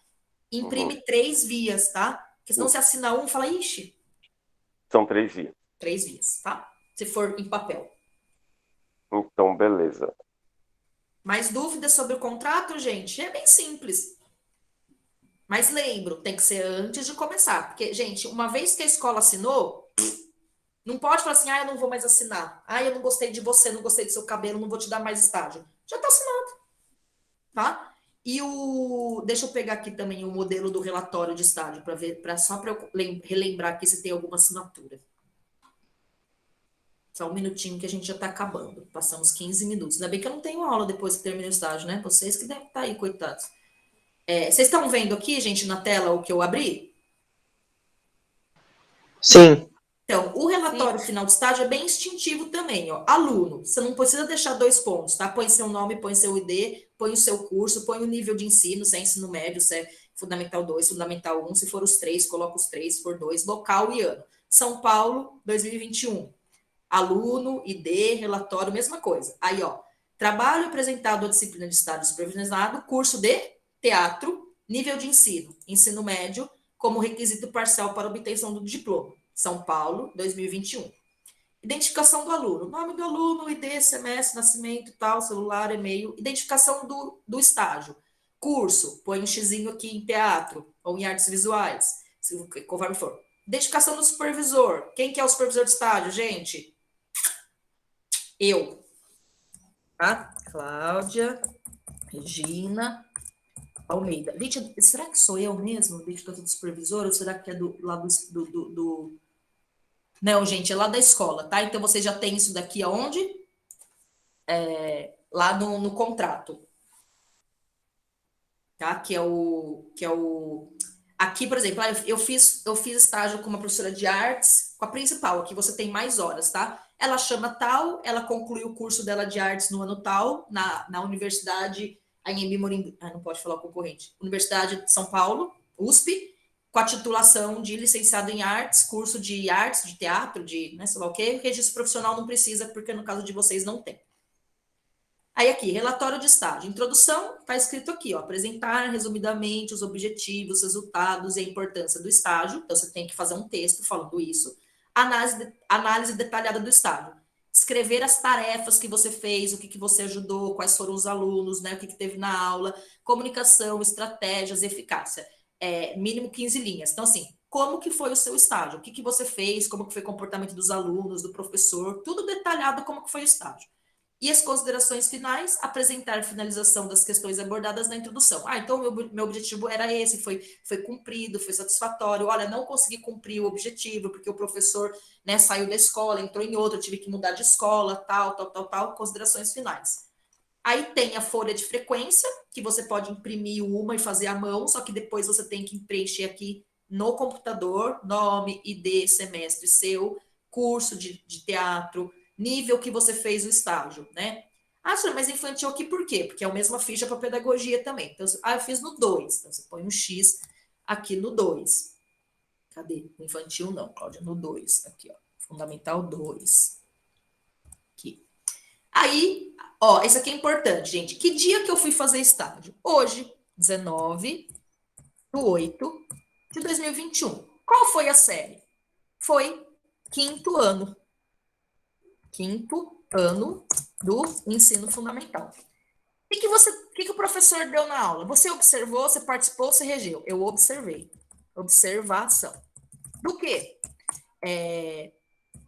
Imprime 3 vias, tá? Porque senão você assina um e fala, ixi. São 3 vias. 3 vias, tá? Se for em papel. Então, beleza. Mais dúvidas sobre o contrato, gente? É bem simples. Mas lembro, tem que ser antes de começar. Porque, gente, uma vez que a escola assinou, não pode falar assim, eu não vou mais assinar. Eu não gostei de você, não gostei do seu cabelo, não vou te dar mais estágio. Já está assinado, tá? E deixa eu pegar aqui também o modelo do relatório de estágio para ver, só para eu relembrar aqui se tem alguma assinatura. Só um minutinho que a gente já está acabando. Passamos 15 minutos. Ainda bem que eu não tenho aula depois que termina o estágio, né? Vocês que devem estar aí, coitados. Vocês estão vendo aqui, gente, na tela o que eu abri? Sim. Então, o relatório final de estágio é bem instintivo também, ó. Aluno, você não precisa deixar 2 pontos, tá? Põe seu nome, põe seu ID, põe o seu curso, põe o nível de ensino, se é ensino médio, se é Fundamental 2, Fundamental 1, se for os 3, coloca os 3, se for 2, local e ano. São Paulo, 2021. Aluno, ID, relatório, mesma coisa. Aí, ó, trabalho apresentado à disciplina de estágio supervisionado, curso de teatro, nível de ensino, ensino médio, como requisito parcial para obtenção do diploma. São Paulo, 2021. Identificação do aluno. Nome do aluno, ID, semestre, nascimento, tal, celular, e-mail. Identificação do estágio. Curso, põe um xizinho aqui em teatro ou em artes visuais, conforme for. Identificação do supervisor. Quem que é o supervisor de estágio, gente? Eu. Tá? Cláudia Regina Almeida. Gente, será que sou eu mesmo, identificação do supervisor, ou será que é lá do... Não, gente, é lá da escola, tá? Então, vocês já têm isso daqui aonde? Lá no contrato. Tá? Que é o... Aqui, por exemplo, eu fiz estágio com uma professora de artes, com a principal, aqui você tem mais horas, tá? Ela chama tal, ela concluiu o curso dela de artes no ano tal, na universidade... Anhembi Morumbi, não pode falar o concorrente. Universidade de São Paulo, USP, com a titulação de licenciado em artes, curso de artes, de teatro, de sei lá o quê. Registro profissional não precisa, porque no caso de vocês não tem. Aí aqui, relatório de estágio. Introdução, está escrito aqui, ó, apresentar resumidamente os objetivos, resultados e a importância do estágio. Então, você tem que fazer um texto falando isso. Análise detalhada do estágio. Escrever as tarefas que você fez, o que você ajudou, quais foram os alunos, né, o que teve na aula, comunicação, estratégias, eficácia. Mínimo 15 linhas. Então, assim, como que foi o seu estágio? O que você fez? Como que foi o comportamento dos alunos, do professor? Tudo detalhado como que foi o estágio. E as considerações finais, apresentar a finalização das questões abordadas na introdução. Então meu objetivo era esse, foi cumprido, foi satisfatório. Olha, não consegui cumprir o objetivo, porque o professor, né, saiu da escola, entrou em outra, tive que mudar de escola, tal, considerações finais. Aí tem a folha de frequência, que você pode imprimir uma e fazer à mão, só que depois você tem que preencher aqui no computador, nome, ID, semestre seu, curso de teatro, nível que você fez o estágio, né? Mas infantil aqui por quê? Porque é a mesma ficha para pedagogia também. Então, eu fiz no 2. Então, você põe um X aqui no 2. Cadê? No infantil não, Cláudia, no 2. Aqui, ó. Fundamental 2. Aqui. Aí, ó, esse aqui é importante, gente. Que dia que eu fui fazer estágio? Hoje, 19/8/2021. Qual foi a série? Foi 5º ano. 5º ano do ensino fundamental. O que o professor deu na aula? Você observou, você participou, você regeu? Eu observei. Observação. Do quê?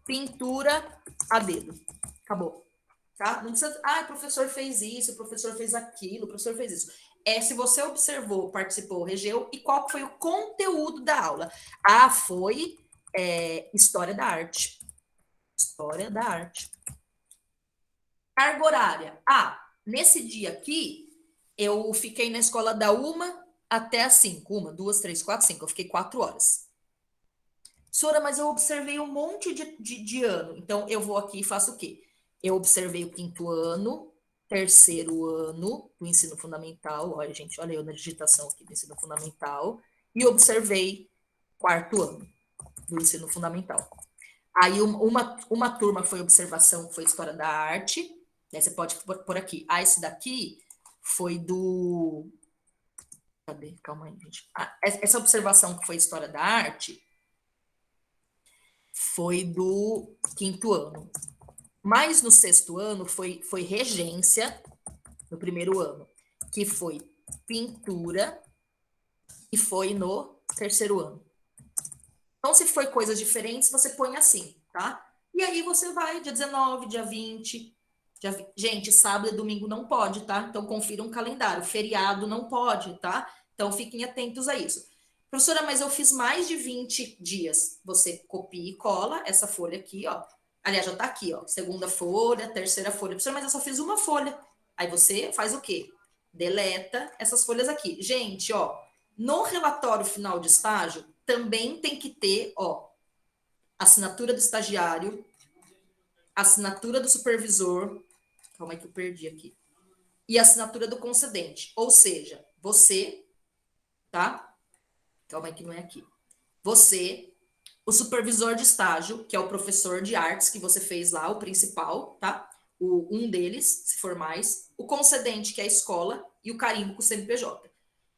Pintura a dedo. Acabou. Tá? Não precisa... o professor fez isso, o professor fez aquilo, o professor fez isso. Se você observou, participou, regeu, e qual foi o conteúdo da aula? Foi História da Arte. História da Arte. Carga horária. Nesse dia aqui, eu fiquei na escola da 1 até as 5. 1, 2, 3, 4, 5. Eu fiquei 4 horas. Sora, mas eu observei um monte de ano. Então, eu vou aqui e faço o quê? Eu observei o 5º ano, 3º ano do ensino fundamental. Olha, gente, olha eu na digitação aqui do ensino fundamental. E observei 4º ano do ensino fundamental. Aí uma turma foi observação, foi História da Arte. Né, você pode pôr aqui. Esse daqui foi do... Cadê? Calma aí, gente. Essa observação que foi História da Arte foi do 5º ano. Mas no 6º ano foi regência, no 1º ano, que foi pintura e foi no terceiro ano. Então, se foi coisas diferentes, você põe assim, tá? E aí você vai, dia 19, dia 20. Gente, sábado e domingo não pode, tá? Então, confira um calendário. Feriado não pode, tá? Então, fiquem atentos a isso. Professora, mas eu fiz mais de 20 dias. Você copia e cola essa folha aqui, ó. Aliás, já tá aqui, ó. Segunda folha, terceira folha. Professora, mas eu só fiz uma folha. Aí você faz o quê? Deleta essas folhas aqui. Gente, ó, no relatório final de estágio, também tem que ter, ó, assinatura do estagiário, assinatura do supervisor, calma aí que eu perdi aqui, e assinatura do concedente. Ou seja, você, tá? Calma aí que não é aqui. Você, o supervisor de estágio, que é o professor de artes que você fez lá, o principal, tá? Um deles, se for mais, o concedente, que é a escola, e o carimbo com o CNPJ.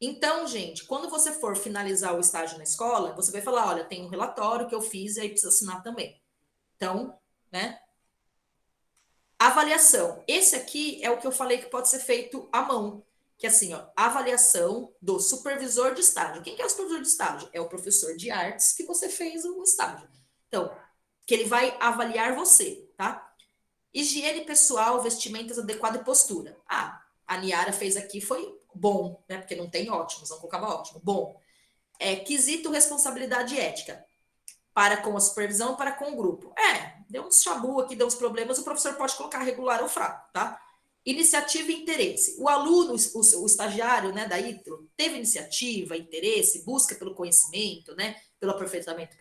Então, gente, quando você for finalizar o estágio na escola, você vai falar, olha, tem um relatório que eu fiz e aí precisa assinar também. Então, né? Avaliação. Esse aqui é o que eu falei que pode ser feito à mão. Que é assim, ó, avaliação do supervisor de estágio. Quem que é o supervisor de estágio? É o professor de artes que você fez o estágio. Então, que ele vai avaliar você, tá? Higiene pessoal, vestimentas adequadas e postura. Ah, a Niara fez aqui, foi bom, né? Porque não tem ótimos, não colocava ótimo. Bom. Quesito responsabilidade ética. Para com a supervisão, para com o grupo. Deu uns chabu aqui, deu uns problemas, o professor pode colocar regular ou fraco, tá? Iniciativa e interesse. O aluno, o estagiário, né, da ITRO, teve iniciativa, interesse, busca pelo conhecimento, né, pelo aperfeiçoamento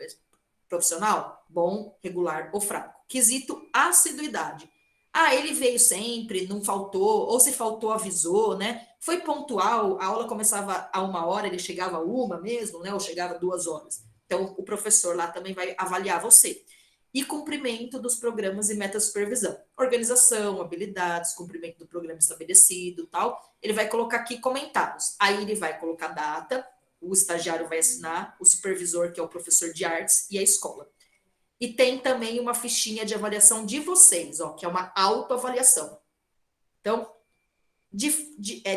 profissional? Bom, regular ou fraco. Quesito assiduidade. Ah, ele veio sempre, não faltou, ou se faltou, avisou, né? Foi pontual, a aula começava a 1 hora, ele chegava a 1 mesmo, né? Ou chegava a 2 horas. Então, o professor lá também vai avaliar você. E cumprimento dos programas e metas de supervisão. Organização, habilidades, cumprimento do programa estabelecido, tal. Ele vai colocar aqui comentários. Aí ele vai colocar data, o estagiário vai assinar, o supervisor, que é o professor de artes, e a escola. E tem também uma fichinha de avaliação de vocês, ó, que é uma autoavaliação. Então,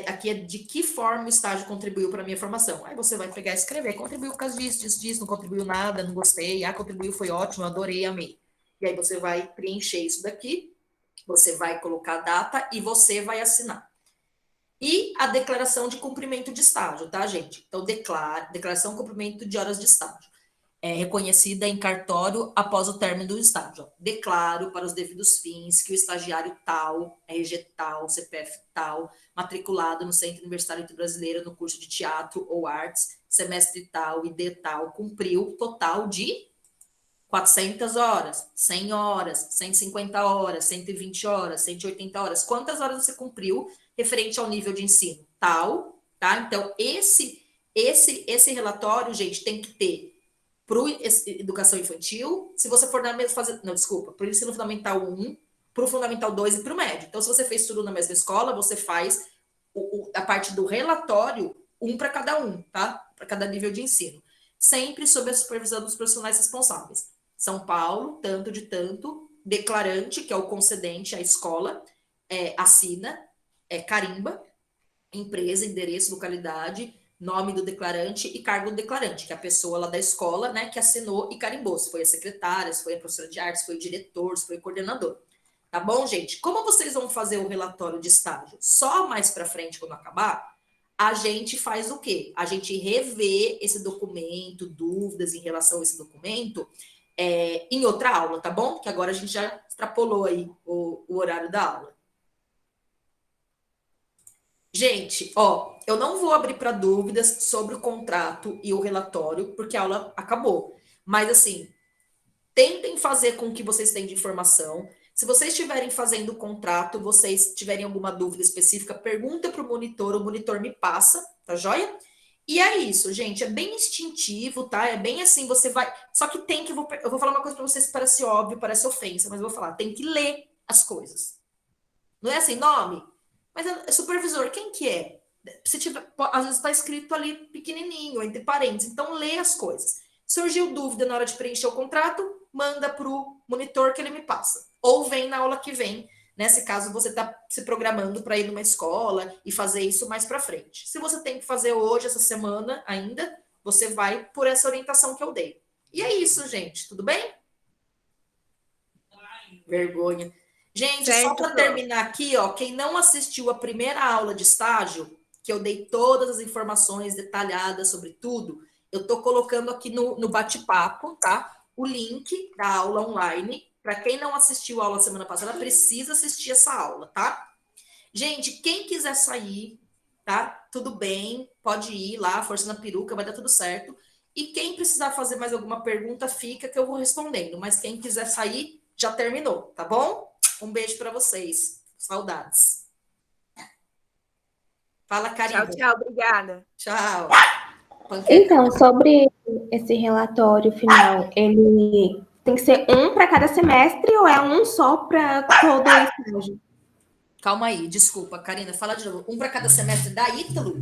aqui é de que forma o estágio contribuiu para a minha formação. Aí você vai pegar e escrever, contribuiu por causa disso, não contribuiu nada, não gostei, contribuiu, foi ótimo, adorei, amei. E aí você vai preencher isso daqui, você vai colocar a data e você vai assinar. E a declaração de cumprimento de estágio, tá, gente? Então, declaração de cumprimento de horas de estágio. Reconhecida em cartório após o término do estágio. Declaro para os devidos fins que o estagiário tal, RG tal, CPF tal, matriculado no Centro Universitário Brasileiro no curso de teatro ou artes, semestre tal, ID tal, cumpriu total de 400 horas, 100 horas, 150 horas, 120 horas, 180 horas. Quantas horas você cumpriu referente ao nível de ensino? Tal, tá? Então, esse relatório, gente, tem que ter para educação infantil, se você for na mesma fase, não, desculpa, para o ensino fundamental 1, para o fundamental 2 e para o médio. Então, se você fez tudo na mesma escola, você faz a parte do relatório, para cada um, tá? Para cada nível de ensino. Sempre sob a supervisão dos profissionais responsáveis. São Paulo, tanto de tanto, declarante, que é o concedente, a escola, assina, carimba, empresa, endereço, localidade, nome do declarante e cargo do declarante, que é a pessoa lá da escola, né, que assinou e carimbou, se foi a secretária, se foi a professora de artes, se foi o diretor, se foi o coordenador. Tá bom, gente? Como vocês vão fazer o relatório de estágio? Só mais para frente, quando acabar, a gente faz o quê? A gente revê esse documento, dúvidas em relação a esse documento, em outra aula, tá bom? Que agora a gente já extrapolou aí o horário da aula. Gente, ó, eu não vou abrir para dúvidas sobre o contrato e o relatório, porque a aula acabou. Mas, assim, tentem fazer com o que vocês têm de informação. Se vocês estiverem fazendo o contrato, vocês tiverem alguma dúvida específica, pergunta para o monitor me passa, tá joia? E é isso, gente, é bem instintivo, tá? É bem assim, você vai... Só que tem que... Eu vou falar uma coisa para vocês que parece óbvio, parece ofensa, mas eu vou falar, tem que ler as coisas. Não é assim, nome... Mas supervisor, quem que é? Se tiver, às vezes está escrito ali pequenininho, entre parênteses. Então, lê as coisas. Surgiu dúvida na hora de preencher o contrato, manda para o monitor que ele me passa. Ou vem na aula que vem Nesse caso, você está se programando para ir numa escola e fazer isso mais para frente. Se você tem que fazer hoje, essa semana ainda, você vai por essa orientação que eu dei. E é isso, gente. Tudo bem? Vergonha. Gente, só Certo, para Flor. terminar aqui, ó, quem não assistiu a primeira aula de estágio, que eu dei todas as informações detalhadas sobre tudo, eu tô colocando aqui no bate-papo, tá? O link da aula online. Para quem não assistiu a aula semana passada, precisa assistir essa aula, tá? Gente, quem quiser sair, tá? Tudo bem, pode ir lá, força na peruca, vai dar tudo certo. E quem precisar fazer mais alguma pergunta, fica que eu vou respondendo. Mas quem quiser sair, já terminou, tá bom? Um beijo para vocês. Saudades. Fala, Karina. Tchau, tchau, obrigada. Tchau. Panqueca. Então, sobre esse relatório final, ele tem que ser um para cada semestre ou é um só para todo o estágio? Calma aí, desculpa, Karina, fala de novo. Um para cada semestre da Ítalo?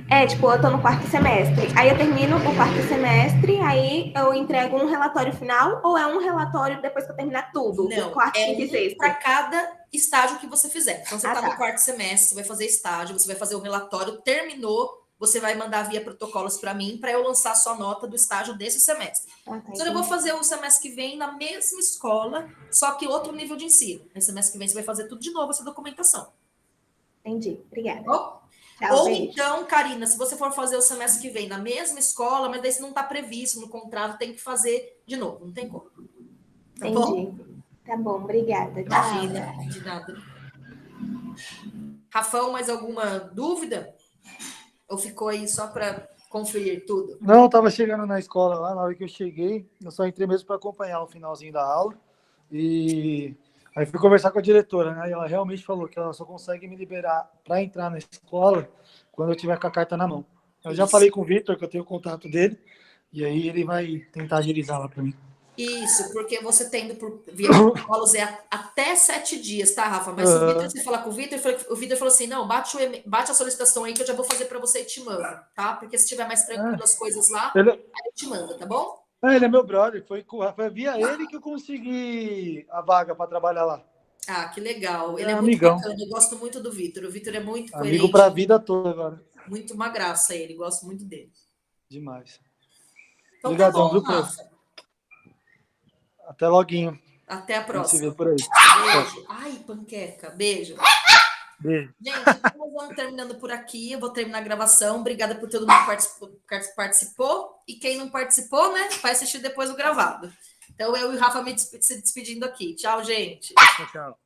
É, tipo, eu tô no quarto semestre. Aí eu termino o quarto semestre, aí eu entrego um relatório final ou é um relatório depois que eu terminar tudo? Não, O quarto, é quinto e um sexto. para cada estágio que você fizer. Então, você Ah, está tá. no quarto semestre, você vai fazer estágio, você vai fazer o relatório, terminou, você vai mandar via protocolos para mim, para eu lançar a sua nota do estágio desse semestre. Ah, tá, Então, eu vou entendi. fazer o semestre que vem na mesma escola, só que outro nível de ensino. No semestre que vem, você vai fazer tudo de novo, essa documentação. Entendi. Obrigada. Bom? Tchau, Ou beijo. então, Karina, se você for fazer o semestre que vem na mesma escola, mas daí se não está previsto no contrato, tem que fazer de novo, não tem como. Tá bom? Entendi. Tá bom, obrigada. Tchau. Imagina, de nada. Rafão, mais alguma dúvida? Ou ficou aí só para conferir tudo? Não, eu estava chegando na escola lá, na hora que eu cheguei, eu só entrei mesmo para acompanhar o finalzinho da aula. E aí fui conversar com a diretora, né? E ela realmente falou que ela só consegue me liberar para entrar na escola quando eu tiver com a carta na mão. Eu já Isso. falei com o Vitor, que eu tenho o contato dele, e aí ele vai tentar agilizar lá para mim. Isso, porque você tendo por via protocolos até 7 dias, tá, Rafa? Mas se o Vitor, você falar com o Vitor falou assim: não, bate a solicitação aí que eu já vou fazer para você e te mando, tá? Porque se tiver mais tranquilo as coisas lá, Ele, aí eu te mando, tá bom? ele é meu brother, foi via ele que eu consegui a vaga para trabalhar lá. Ah, que legal. Ele é muito amigão. bacana, eu gosto muito do Vitor. O Vitor é muito Amigo coerente, para a vida toda agora. muito uma graça ele, gosto muito dele. Demais. Então Obrigadão, tá bom, viu, Pedro? Rafa. Até loguinho. Até a A gente se próxima. vê por aí. Beijo. Ai, panqueca. Beijo. Beijo. Gente, então nós vamos terminando por aqui. Eu vou terminar a gravação. Obrigada por todo mundo que participou. E quem não participou, né, vai assistir depois o gravado. Então, eu e o Rafa se despedindo aqui. Tchau, gente. Tchau, tchau.